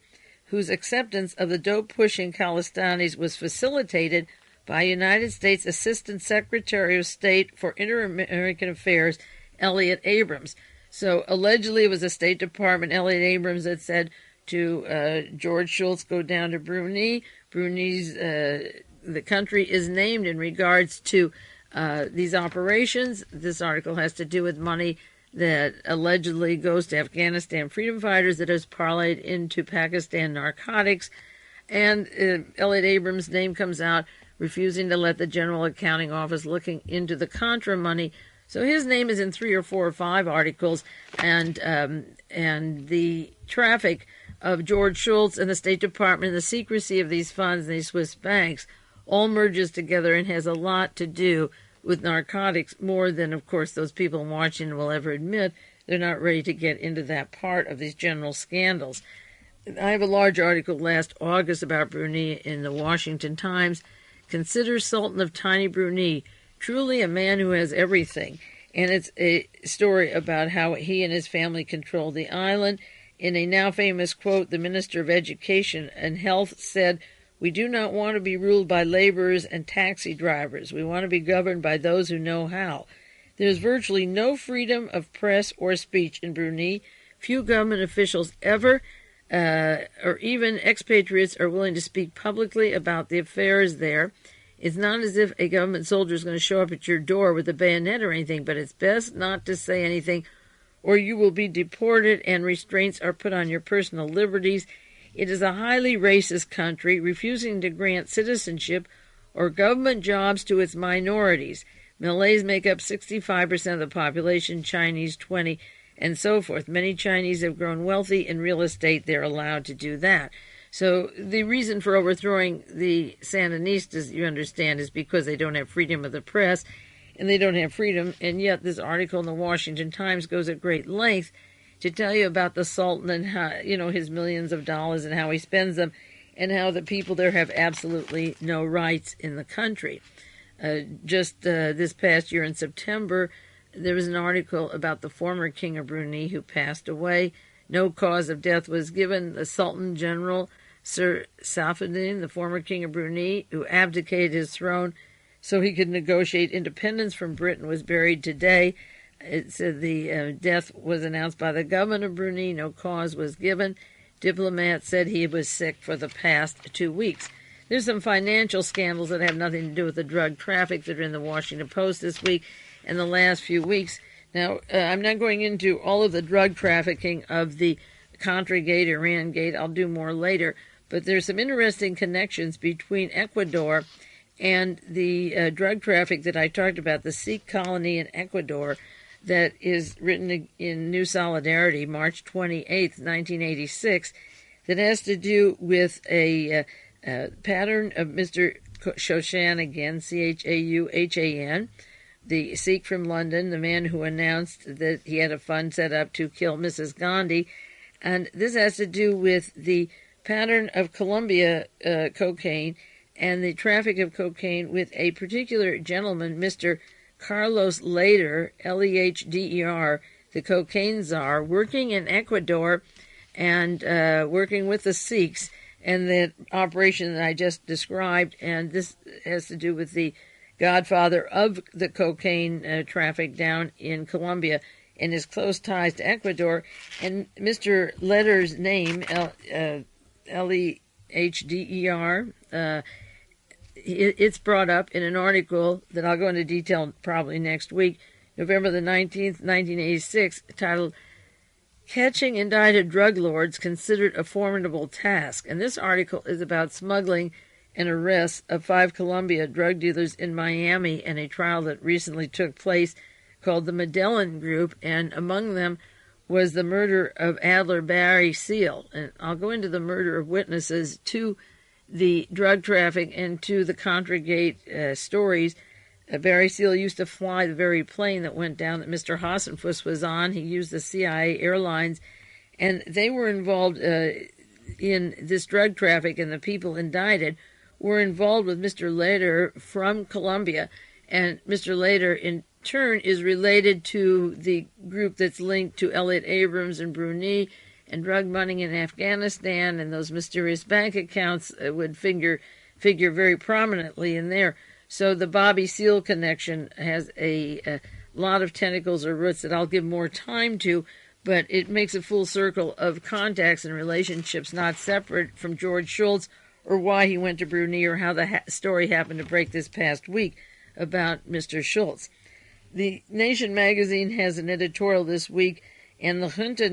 S1: whose acceptance of the dope-pushing Khalistanis was facilitated by United States Assistant Secretary of State for Inter-American Affairs, Elliot Abrams. So allegedly it was the State Department, Elliot Abrams, that said to George Shultz, go down to Brunei. Brunei's, the country is named in regards to these operations. This article has to do with money that allegedly goes to Afghanistan freedom fighters that is parlayed into Pakistan narcotics. And Elliot Abrams' name comes out, refusing to let the General Accounting Office looking into the Contra money. So his name is in 3 or 4 or 5 articles, and the traffic of George Shultz and the State Department, the secrecy of these funds and these Swiss banks, all merges together and has a lot to do with narcotics, more than, of course, those people in Washington will ever admit. They're not ready to get into that part of these general scandals. I have a large article last August about Bruni in the Washington Times. Consider Sultan of Tiny Bruni, truly a man who has everything. And it's a story about how he and his family control the island. In a now famous quote, the Minister of Education and Health said, "We do not want to be ruled by laborers and taxi drivers. We want to be governed by those who know how." There is virtually no freedom of press or speech in Brunei. Few government officials ever, or even expatriates, are willing to speak publicly about the affairs there. It's not as if a government soldier is going to show up at your door with a bayonet or anything, but it's best not to say anything or you will be deported and restraints are put on your personal liberties. It is a highly racist country, refusing to grant citizenship or government jobs to its minorities. Malays make up 65% of the population, Chinese 20%, and so forth. Many Chinese have grown wealthy in real estate. They're allowed to do that. So the reason for overthrowing the Sandinistas, you understand, is because they don't have freedom of the press, and they don't have freedom. And yet this article in the Washington Times goes at great length to tell you about the Sultan and how, his millions of dollars and how he spends them, and how the people there have absolutely no rights in the country. Just this past year in September, there was an article about the former king of Brunei who passed away. No cause of death was given. The Sultan General, Sir Saifuddin, the former king of Brunei, who abdicated his throne so he could negotiate independence from Britain, was buried today. It said the death was announced by the government of Brunei. No cause was given. Diplomats said he was sick for the past 2 weeks. There's some financial scandals that have nothing to do with the drug traffic that are in the Washington Post this week and the last few weeks. Now, I'm not going into all of the drug trafficking of the Contragate, Iran Gate. I'll do more later. But there's some interesting connections between Ecuador and the drug traffic that I talked about, the Sikh colony in Ecuador, that is written in New Solidarity, March 28th, 1986, that has to do with a pattern of Mr. Chohan, again, Chauhan, the Sikh from London, the man who announced that he had a fund set up to kill Mrs. Gandhi. And this has to do with the pattern of Colombia cocaine and the traffic of cocaine with a particular gentleman, Mr. Carlos Leder, Leder, the cocaine czar, working in Ecuador and working with the Sikhs, and the operation that I just described. And this has to do with the godfather of the cocaine traffic down in Colombia and his close ties to Ecuador. And Mr. Leder's name, Leder, it's brought up in an article that I'll go into detail probably next week, November the 19th, 1986, titled "Catching Indicted Drug Lords Considered a Formidable Task." And this article is about smuggling and arrests of 5 Colombia drug dealers in Miami and a trial that recently took place called the Medellin Group, and among them was the murder of Adler Barry Seal. And I'll go into the murder of witnesses to the drug traffic and to the Contragate stories. Barry Seal used to fly the very plane that went down that Mr. Hassenfuss was on. He used the CIA Airlines, and they were involved in this drug traffic, and the people indicted were involved with Mr. Leder from Colombia. And Mr. Leder, in turn, is related to the group that's linked to Elliot Abrams in Brunei, and drug money in Afghanistan, and those mysterious bank accounts would figure very prominently in there. So the Bobby Seale connection has a lot of tentacles or roots that I'll give more time to, but it makes a full circle of contacts and relationships not separate from George Shultz or why he went to Brunei or how the story happened to break this past week about Mr. Schultz. The Nation magazine has an editorial this week, and the junta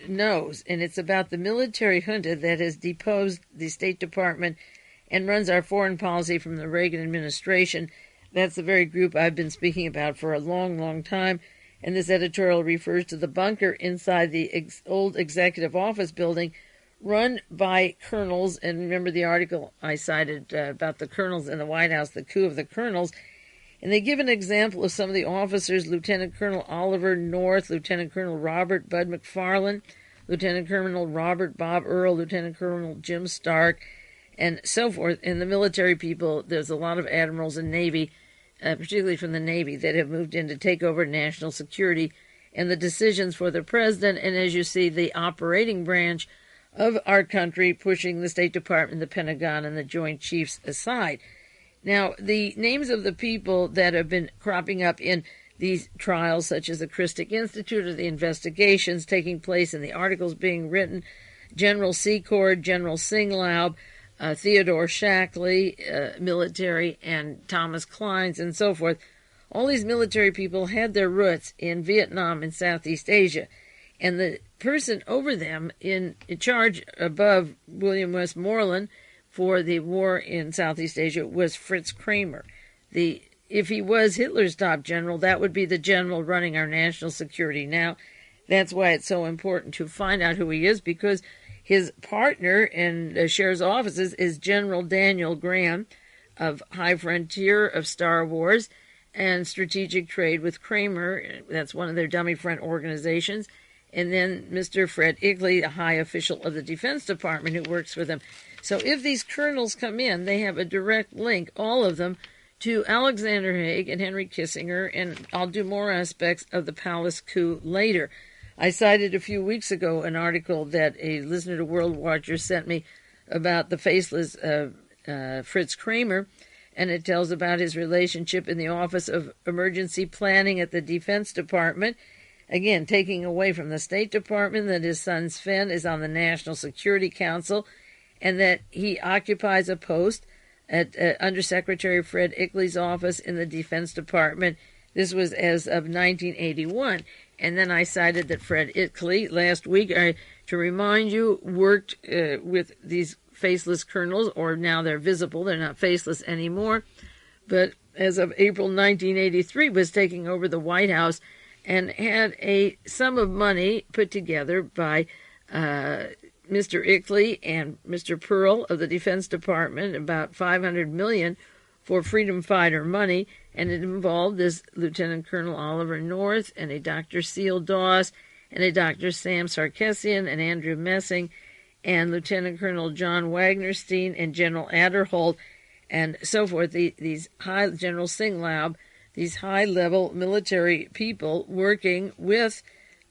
S1: knows, and it's about the military junta that has deposed the State Department and runs our foreign policy from the Reagan administration. That's the very group I've been speaking about for a long, long time, and this editorial refers to the bunker inside the old executive office building run by colonels. And remember the article I cited about the colonels in the White House, the coup of the colonels. And they give an example of some of the officers: Lieutenant Colonel Oliver North, Lieutenant Colonel Robert Bud McFarland, Lieutenant Colonel Robert Bob Earl, Lieutenant Colonel Jim Stark, and so forth. And the military people, there's a lot of admirals and Navy, particularly from the Navy, that have moved in to take over national security and the decisions for the president. And as you see, the operating branch of our country pushing the State Department, the Pentagon, and the Joint Chiefs aside. Now, the names of the people that have been cropping up in these trials, such as the CHRISTIC Institute, or the investigations taking place and the articles being written, General SECORD, General SINGLAUB, Theodore Shackley, military, and Thomas Kleins, and so forth. All these military people had their roots in Vietnam and Southeast Asia. And the person over them in charge above William Westmoreland for the war in Southeast Asia was Fritz Kramer. If he was Hitler's top general, that would be the general running our national security now. That's why it's so important to find out who he is, because his partner and shares offices is General Daniel Graham of High Frontier, of Star Wars, and Strategic Trade with Kramer. That's one of their dummy front organizations. And then Mr. Fred Igley, a high official of the Defense Department who works for them. So if these colonels come in, they have a direct link, all of them, to Alexander Haig and Henry Kissinger, and I'll do more aspects of the palace coup later. I cited a few weeks ago an article that a listener to World Watcher sent me about the faceless Fritz Kramer, and it tells about his relationship in the Office of Emergency Planning at the Defense Department, again, taking away from the State Department, that his son Sven is on the National Security Council, and that he occupies a post at Undersecretary Fred Igley's office in the Defense Department. This was as of 1981. And then I cited that Fred Igley last week, to remind you, worked with these faceless colonels, or now they're visible, they're not faceless anymore, but as of April 1983 was taking over the White House and had a sum of money put together by Mr. Igley and Mr. Pearl of the Defense Department, about $500 million for freedom fighter money, and it involved this Lieutenant Colonel Oliver North and a Dr. Seal Doss and a Dr. Sam Sarkisian and Andrew Messing and Lieutenant Colonel John Wagnerstein and General Aderholt and so forth. These high, General SINGLAUB, these high-level military people working with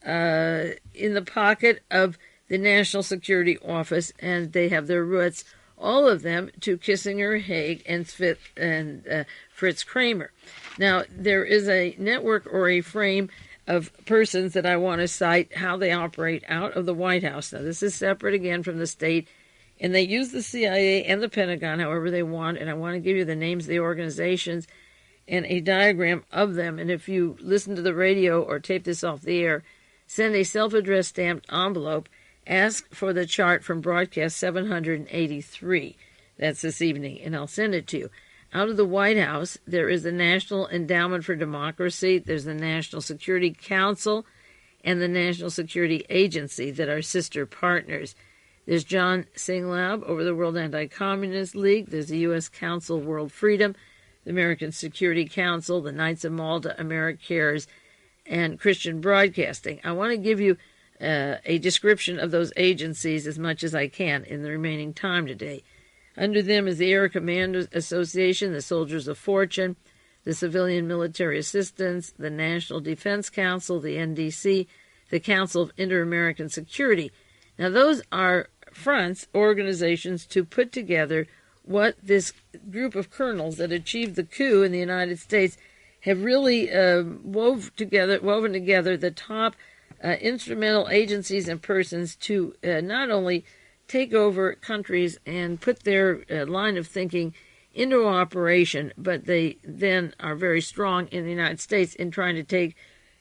S1: in the pocket of the National Security Office, and they have their roots, all of them, to Kissinger, Haig, and Fritz Kramer. Now, there is a network or a frame of persons that I want to cite how they operate out of the White House. Now, this is separate, again, from the state, and they use the CIA and the Pentagon however they want, and I want to give you the names of the organizations and a diagram of them. And if you listen to the radio or tape this off the air, send a self-addressed stamped envelope. Ask for the chart from broadcast 783. That's this evening, and I'll send it to you. Out of the White House, there is the National Endowment for Democracy, there's the National Security Council, and the National Security Agency that are sister partners. There's John SINGLAUB over the World Anti-Communist League, there's the U.S. Council of World Freedom, the American Security Council, the Knights of Malta, AmeriCares, and Christian Broadcasting. I want to give you a description of those agencies as much as I can in the remaining time today. Under them is the Air Commanders Association, the Soldiers of Fortune, the Civilian Military Assistance, the National Defense Council, the NDC, the Council of Inter-American Security. Now, those are fronts, organizations, to put together what this group of colonels that achieved the coup in the United States have really woven together the top instrumental agencies and persons to not only take over countries and put their line of thinking into operation, but they then are very strong in the United States in trying to take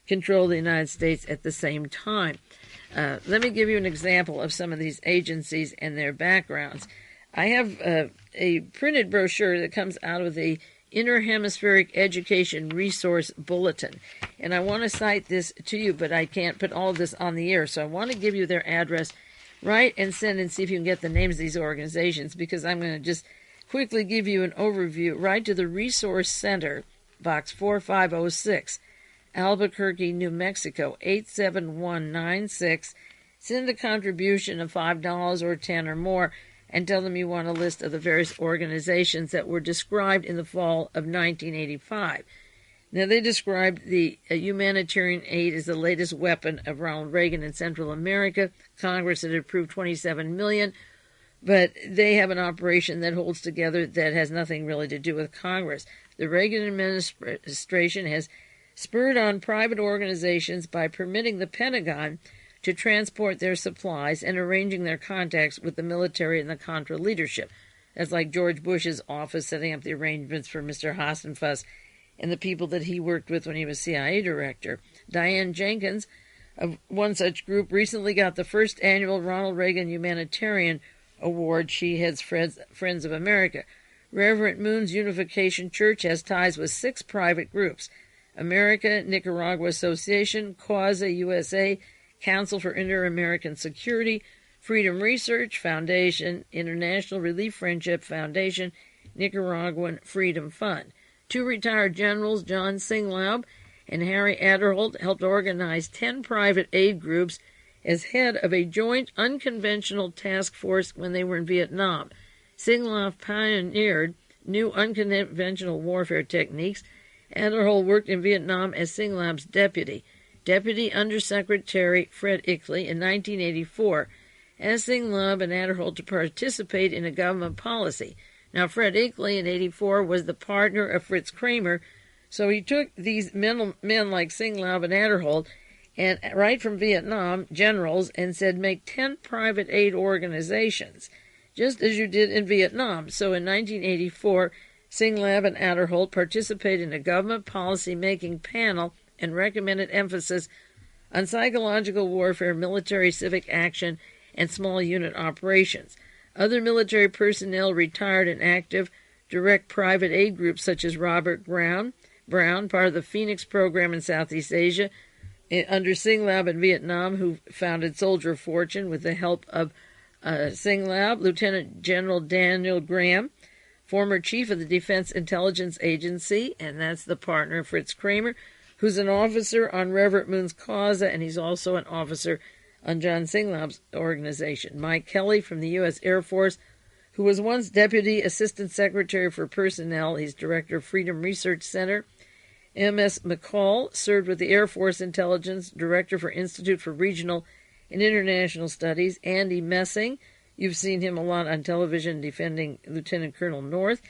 S1: control of the United States at the same time. Let me give you an example of some of these agencies and their backgrounds. I have a printed brochure that comes out of the Interhemispheric Education Resource Bulletin, and I want to cite this to you, but I can't put all of this on the air, so I want to give you their address. Write and send and see if you can get the names of these organizations, because I'm going to just quickly give you an overview. Write to the Resource Center, Box 4506, Albuquerque, New Mexico, 87196. Send a contribution of $5 or $10 or more, and tell them you want a list of the various organizations that were described in the fall of 1985. Now, they described the humanitarian aid as the latest weapon of Ronald Reagan in Central America. Congress had approved $27 million, but they have an operation that holds together that has nothing really to do with Congress. The Reagan administration has spurred on private organizations by permitting the Pentagon to transport their supplies and arranging their contacts with the military and the Contra leadership. That's like George Bush's office setting up the arrangements for Mr. Hassenfuss and the people that he worked with when he was CIA director. Diane Jenkins, of one such group, recently got the first annual Ronald Reagan Humanitarian Award. She heads Friends of America. Reverend Moon's Unification Church has ties with 6 private groups: America Nicaragua Association, CAUSA USA, Council for Inter-American Security, Freedom Research Foundation, International Relief Friendship Foundation, Nicaraguan Freedom Fund. 2 retired generals, John SINGLAUB and Harry Aderholt, helped organize 10 private aid groups as head of a joint unconventional task force when they were in Vietnam. SINGLAUB pioneered new unconventional warfare techniques. Aderholt worked in Vietnam as SINGLAUB's deputy. Deputy Undersecretary Fred Ickley in 1984 asked SINGLAUB and Aderholt to participate in a government policy. Now, Fred Ickley in 1984 was the partner of Fritz Kramer, so he took these men like SINGLAUB and Aderholt, and right from Vietnam, generals, and said, make 10 private aid organizations, just as you did in Vietnam. So in 1984, SINGLAUB and Aderholt participated in a government policy-making panel and recommended emphasis on psychological warfare, military civic action, and small unit operations. Other military personnel, retired and active, direct private aid groups such as Robert Brown, part of the Phoenix program in Southeast Asia, under SINGLAUB in Vietnam, who founded Soldier of Fortune with the help of SINGLAUB, Lieutenant General Daniel Graham, former chief of the Defense Intelligence Agency, and that's the partner of Fritz Kramer, who's an officer on Reverend Moon's CAUSA, and he's also an officer on John SINGLAUB's organization. Mike Kelly from the U.S. Air Force, who was once Deputy Assistant Secretary for Personnel. He's Director of Freedom Research Center. M.S. McCall served with the Air Force Intelligence, Director for Institute for Regional and International Studies. Andy Messing, you've seen him a lot on television defending Lieutenant Colonel North.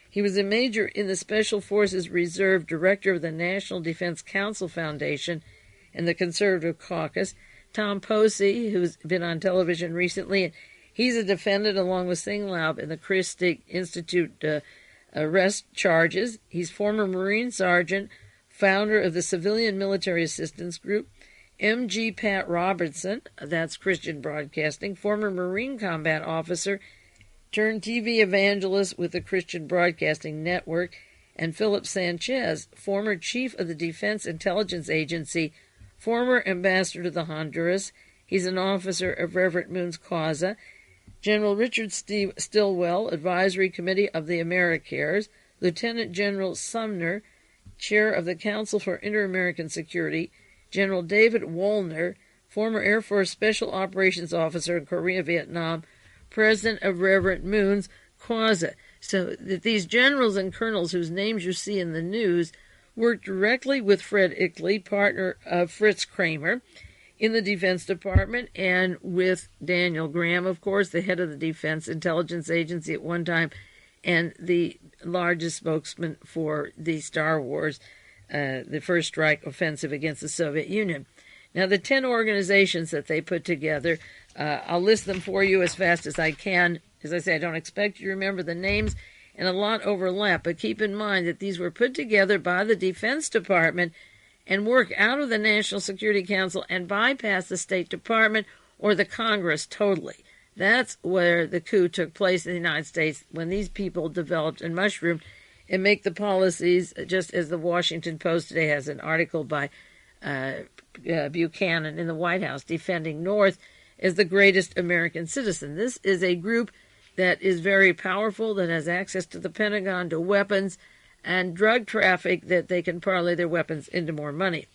S1: He was a major in the Special Forces Reserve, Director of the National Defense Council Foundation and the Conservative Caucus. Tom Posey, who's been on television recently, and he's a defendant along with SINGLAUB in the CHRISTIC Institute arrest charges. He's former Marine Sergeant, founder of the Civilian Military Assistance Group. M.G. Pat Robertson, that's Christian Broadcasting, former Marine Combat Officer, turned TV evangelist with the Christian Broadcasting Network. And Philip Sanchez, former Chief of the Defense Intelligence Agency, former ambassador to the Honduras. He's an officer of Reverend Moon's CAUSA. General Richard Stilwell, Advisory Committee of the AmeriCares. Lieutenant General Sumner, Chair of the Council for Inter-American Security. General David Woolner, former Air Force Special Operations Officer in Korea, Vietnam, President of Reverend Moon's CAUSA. So that these generals and colonels whose names you see in the news worked directly with Fred Ickley, partner of Fritz Kramer, in the Defense Department, and with Daniel Graham, of course, the head of the Defense Intelligence Agency at one time, and the largest spokesman for the Star Wars, the First Strike Offensive against the Soviet Union. Now, the 10 organizations that they put together, I'll list them for you as fast as I can. As I say, I don't expect you to remember the names, and a lot overlap. But keep in mind that these were put together by the Defense Department and work out of the National Security Council and bypass the State Department or the Congress totally. That's where the coup took place in the United States, when these people developed and mushroomed and make the policies, just as the Washington Post today has an article by Buchanan in the White House defending North as the greatest American citizen. This is a group that is very powerful, that has access to the Pentagon, to weapons, and drug traffic, that they can parlay their weapons into more money.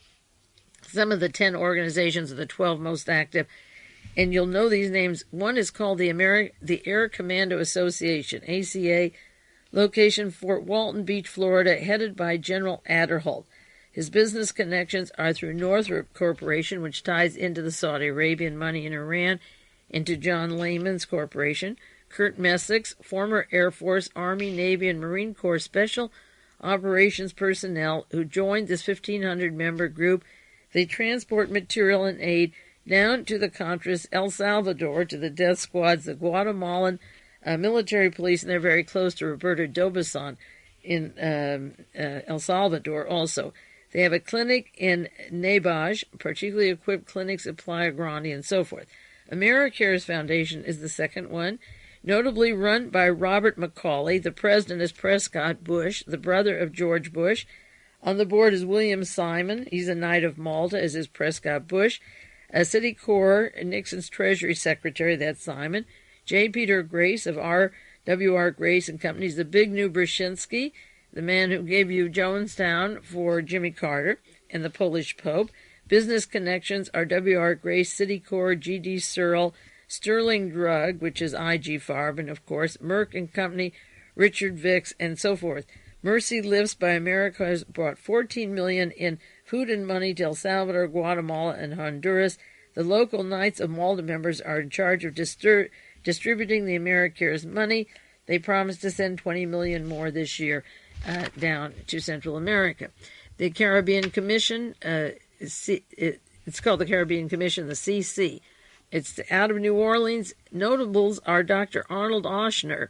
S1: Some of the 10 organizations are the 12 most active, and you'll know these names. One is called the Air Commando Association, ACA, location Fort Walton Beach, Florida, headed by General Aderholt. His business connections are through Northrop Corporation, which ties into the Saudi Arabian money in Iran, into John Lennon's corporation, Kurt Messick's former Air Force, Army, Navy, and Marine Corps Special Operations personnel who joined this 1,500-member group. They transport material and aid down to the Contras, El Salvador, to the death squads, the Guatemalan military police, and they're very close to Roberto Dobasan in El Salvador also. They have a clinic in Nebaj, particularly equipped clinics at Playa Grande, and so forth. AmeriCares Foundation is the second one, notably run by Robert McCauley. The president is Prescott Bush, the brother of George Bush. On the board is William Simon. He's a Knight of Malta, as is Prescott Bush. City Corps, Nixon's Treasury Secretary, that's Simon. J. Peter Grace of R.W.R. Grace and Companies, the big new Brzezinski, the man who gave you Jonestown for Jimmy Carter, and the Polish Pope. Business connections are W.R. Grace, City Corps, G.D. Searle, Sterling Drug, which is IG Farb, and of course Merck and Company, Richard Vicks, and so forth. Mercy Lifts by America has brought $14 million in food and money to El Salvador, Guatemala, and Honduras. The local Knights of Malta members are in charge of distributing the AmeriCares money. They promised to send $20 million more this year down to Central America. The Caribbean Commission, it's called the Caribbean Commission, the CC. It's out of New Orleans. Notables are Dr. Arnold Oshner,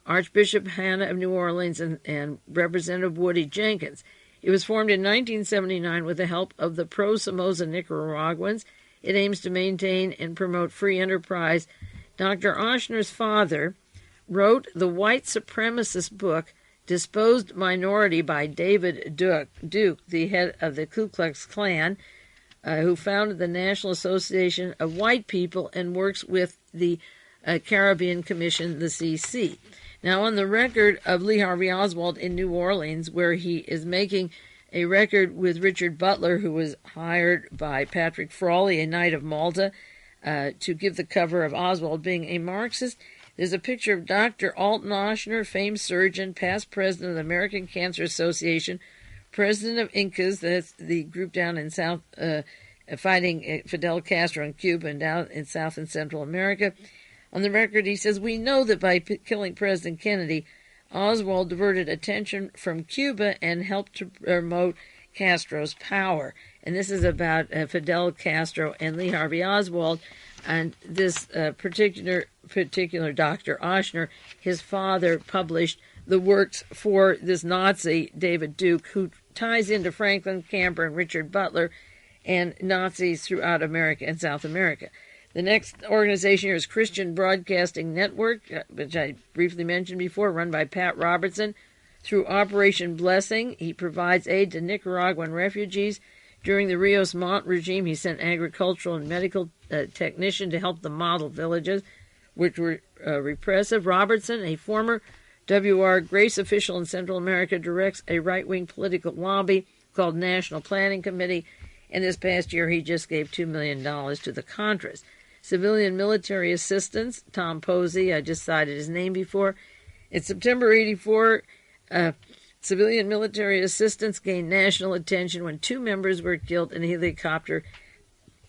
S1: Archbishop Hannah of New Orleans, and Representative Woody Jenkins. It was formed in 1979 with the help of the pro-Somoza Nicaraguans. It aims to maintain and promote free enterprise. Dr. Oshner's father wrote the white supremacist book, Disposed Minority, by David Duke, the head of the Ku Klux Klan, who founded the National Association of White People and works with the Caribbean Commission, the CC. Now, on the record of Lee Harvey Oswald in New Orleans, where he is making a record with Richard Butler, who was hired by Patrick Frawley, a Knight of Malta, to give the cover of Oswald being a Marxist, there's a picture of Dr. Alton Oshner, famed surgeon, past president of the American Cancer Association, president of INCAS, that's the group down in South, fighting Fidel Castro in Cuba and down in South and Central America. On the record, he says, we know that by killing President Kennedy, Oswald diverted attention from Cuba and helped to promote Castro's power. And this is about Fidel Castro and Lee Harvey Oswald. And this particular Dr. Oshner, his father published the works for this Nazi, David Duke, who ties into Franklin Camper and Richard Butler and Nazis throughout America and South America. The next organization here is Christian Broadcasting Network, which I briefly mentioned before, run by Pat Robertson. Through Operation Blessing, he provides aid to Nicaraguan refugees. During the Rios Montt regime, he sent agricultural and medical technicians to help the model villages, which were repressive. Robertson, a former W.R. Grace official in Central America, directs a right-wing political lobby called National Planning Committee, and this past year he just gave $2 million to the Contras. Civilian military assistance, Tom Posey, I just cited his name before. In September 1984, civilian military assistance gained national attention when 2 members were killed in a helicopter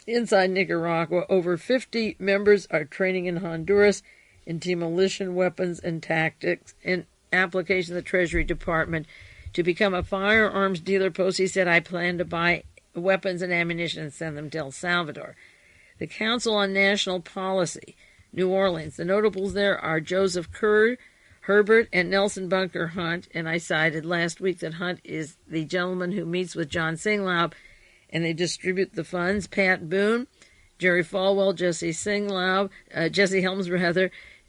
S1: inside Nicaragua. Over 50 members are training in Honduras in demolition weapons and tactics in application of the Treasury Department to become a firearms dealer. Posey said, I plan to buy weapons and ammunition and send them to El Salvador. The Council on National Policy, New Orleans. The notables there are Joseph Kerr, Herbert and Nelson Bunker Hunt, and I cited last week that Hunt is the gentleman who meets with John SINGLAUB, and they distribute the funds. Pat Boone, Jerry Falwell, Jesse Helms,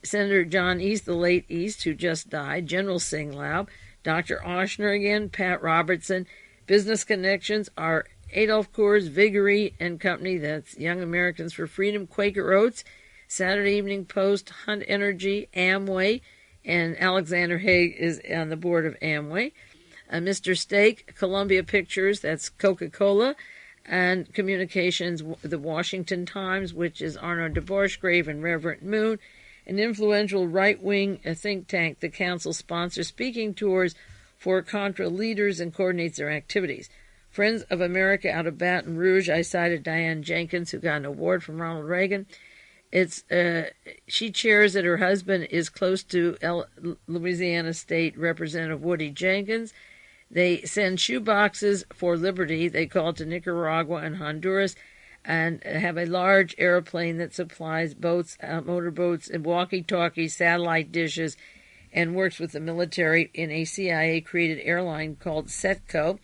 S1: Senator John East, the late East, who just died, General SINGLAUB, Dr. Oshner again, Pat Robertson. Business connections are Adolf Coors, Vigory and Company, that's Young Americans for Freedom, Quaker Oats, Saturday Evening Post, Hunt Energy, Amway, and Alexander Haig is on the board of Amway. Mr. Steak, Columbia Pictures, that's Coca-Cola, and Communications, the Washington Times, which is Arno de Borschgrave and Reverend Moon, an influential right-wing think tank. The council sponsors speaking tours for Contra leaders and coordinates their activities. Friends of America out of Baton Rouge, I cited Diane Jenkins, who got an award from Ronald Reagan. She chairs it. Her husband is close to Louisiana State Representative Woody Jenkins. They send shoe boxes for liberty, they call it, to Nicaragua and Honduras, and have a large airplane that supplies boats, motorboats, and walkie-talkies, satellite dishes, and works with the military in a CIA-created airline called SETCO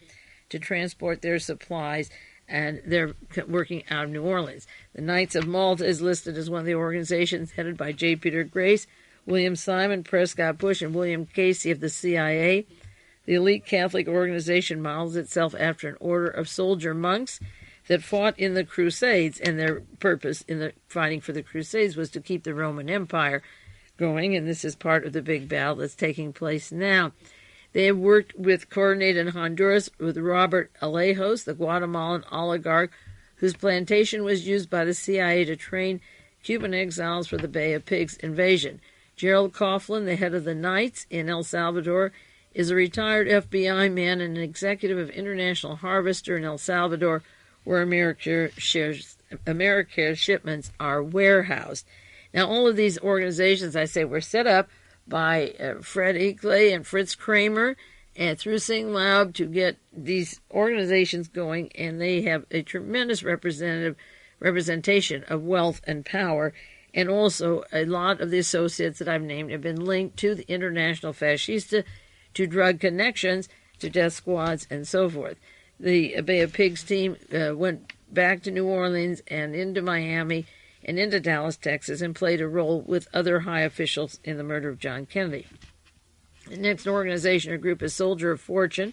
S1: to transport their supplies, and they're working out of New Orleans. The Knights of Malta is listed as one of the organizations headed by J. Peter Grace, William Simon, Prescott Bush, and William Casey of the CIA. The elite Catholic organization models itself after an order of soldier monks that fought in the Crusades, and their purpose in the fighting for the Crusades was to keep the Roman Empire going, and this is part of the big battle that's taking place now. They have worked with coordinated in Honduras with Robert Alejos, the Guatemalan oligarch whose plantation was used by the CIA to train Cuban exiles for the Bay of Pigs invasion. Gerald Coughlin, the head of the Knights in El Salvador, is a retired FBI man and an executive of International Harvester in El Salvador, where America's shipments are warehoused. Now, all of these organizations, I say, were set up by Fred Eakley and Fritz Kramer and through SINGLAUB to get these organizations going, and they have a tremendous representation of wealth and power. And also, a lot of the associates that I've named have been linked to the International Fascista, to drug connections, to death squads, and so forth. The Bay of Pigs team went back to New Orleans and into Miami and into Dallas, Texas, and played a role with other high officials in the murder of John Kennedy. The next organization or group is Soldier of Fortune.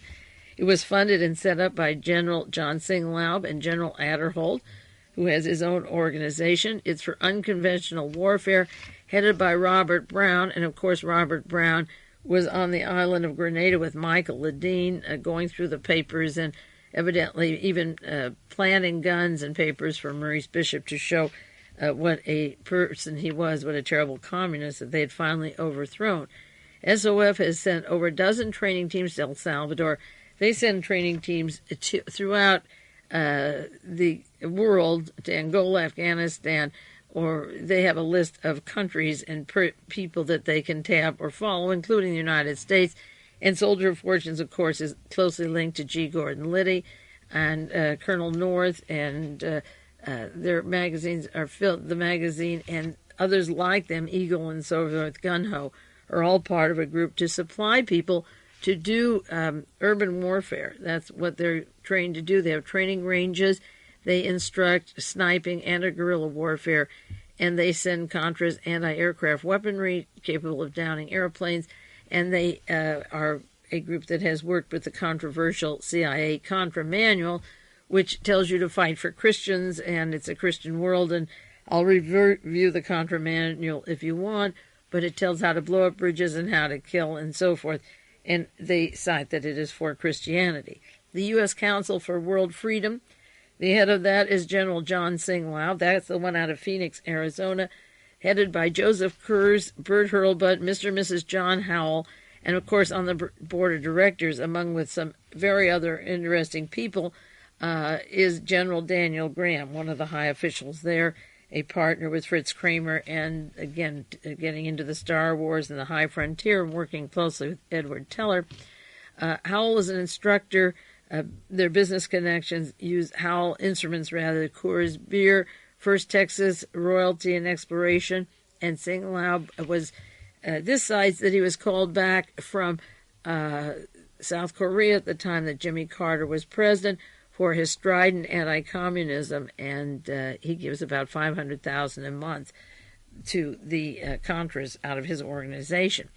S1: It was funded and set up by General John SINGLAUB and General Aderholt, who has his own organization. It's for unconventional warfare, headed by Robert Brown, and of course Robert Brown was on the island of Grenada with Michael LEDEEN, going through the papers and evidently even planting guns and papers for Maurice Bishop to show what a person he was, what a terrible communist that they had finally overthrown. SOF has sent over a dozen training teams to El Salvador. They send training teams throughout the world, to Angola, Afghanistan, or they have a list of countries and people that they can tap or follow, including the United States. And Soldier of Fortunes, of course, is closely linked to G. Gordon Liddy and Colonel North, and their magazines are filled. The magazine and others like them, Eagle and so forth, Gun-Ho, are all part of a group to supply people to do urban warfare. That's what they're trained to do. They have training ranges. They instruct sniping and guerrilla warfare, and they send Contras anti-aircraft weaponry capable of downing airplanes, and they are a group that has worked with the controversial CIA Contra Manual, which tells you to fight for Christians, and it's a Christian world, and I'll review the Contra Manual if you want, but it tells how to blow up bridges and how to kill and so forth, and they cite that it is for Christianity. The U.S. Council for World Freedom, the head of that is General John SINGLAUB. That's the one out of Phoenix, Arizona, headed by Joseph Kurz, Bert Hurlbut, Mr. and Mrs. John Howell, and of course on the board of directors, among with some very other interesting people, is General Daniel Graham, one of the high officials there, a partner with Fritz Kramer, and again, getting into the Star Wars and the High Frontier, and working closely with Edward Teller. Howell is an instructor. Their business connections use Howell Instruments, Coors Beer, First Texas Royalty and Exploration, and SINGLAUB was This cites that he was called back from South Korea at the time that Jimmy Carter was president for his strident anti-communism, and he gives about $500,000 a month to the Contras out of his organization.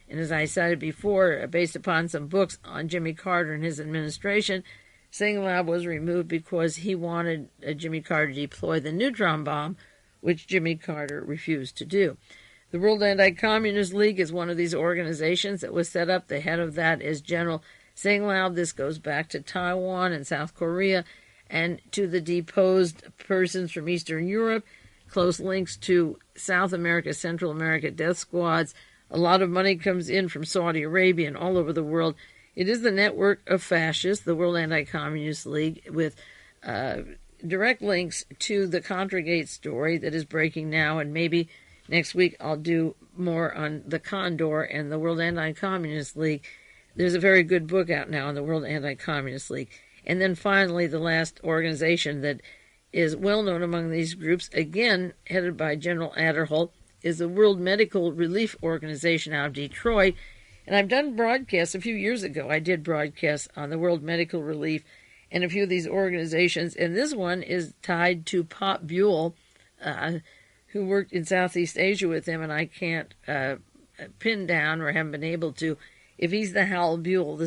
S1: And as I cited before, based upon some books on Jimmy Carter and his administration, SINGLAUB was removed because he wanted Jimmy Carter to deploy the neutron bomb, which Jimmy Carter refused to do. The World Anti-Communist League is one of these organizations that was set up. The head of that is General SINGLAUB. This goes back to Taiwan and South Korea and to the deposed persons from Eastern Europe, close links to South America, Central America death squads. A lot of money comes in from Saudi Arabia and all over the world. It is the network of fascists, the World Anti-Communist League, with direct links to the Contragate story that is breaking now, and maybe next week I'll do more on the Condor and the World Anti-Communist League. There's a very good book out now on the World Anti-Communist League. And then finally, the last organization that is well known among these groups, again headed by General Aderholt, is the World Medical Relief Organization out of Detroit. And I've done broadcasts a few years ago. I did broadcasts on the World Medical Relief and a few of these organizations. And this one is tied to Pop Buell, who worked in Southeast Asia with him, and I can't pin down or haven't been able to if he's the Hal Buell,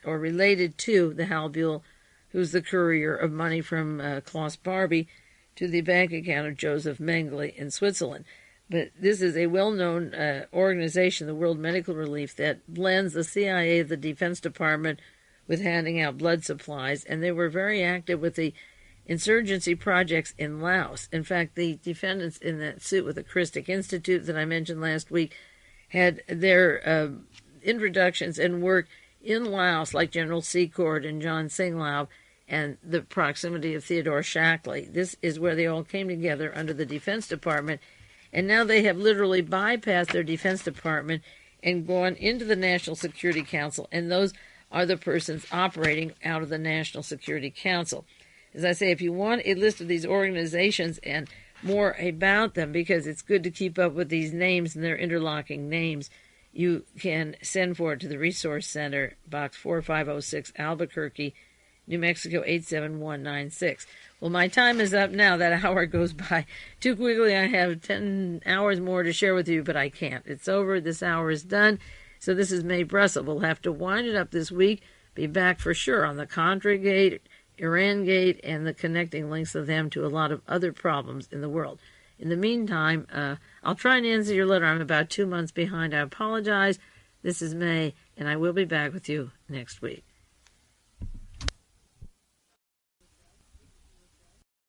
S1: or related to the Hal Buell, who's the courier of money from KLAUS BARBIE to the bank account of Joseph Mengele in Switzerland. But this is a well-known organization, the World Medical Relief, that blends the CIA, the Defense Department, with handing out blood supplies, and they were very active with the insurgency projects in Laos. In fact, the defendants in that suit with the CHRISTIC Institute that I mentioned last week had their introductions and work in Laos, like General SECORD and John SINGLAUB, and the proximity of Theodore Shackley. This is where they all came together under the Defense Department, and now they have literally bypassed their Defense Department and gone into the National Security Council, and those are the persons operating out of the National Security Council. As I say, if you want a list of these organizations and more about them, because it's good to keep up with these names and their interlocking names, you can send for it to the Resource Center, Box 4506, Albuquerque, New Mexico 87196. Well, my time is up now. That hour goes by too quickly. I have 10 hours more to share with you, but I can't. It's over. This hour is done. So this is Mae Brussell. We'll have to wind it up this week. Be back for sure on the Contragate, Iran Gate, and the connecting links of them to a lot of other problems in the world. In the meantime, I'll try and answer your letter. I'm about 2 months behind. I apologize. This is Mae, and I will be back with you next week.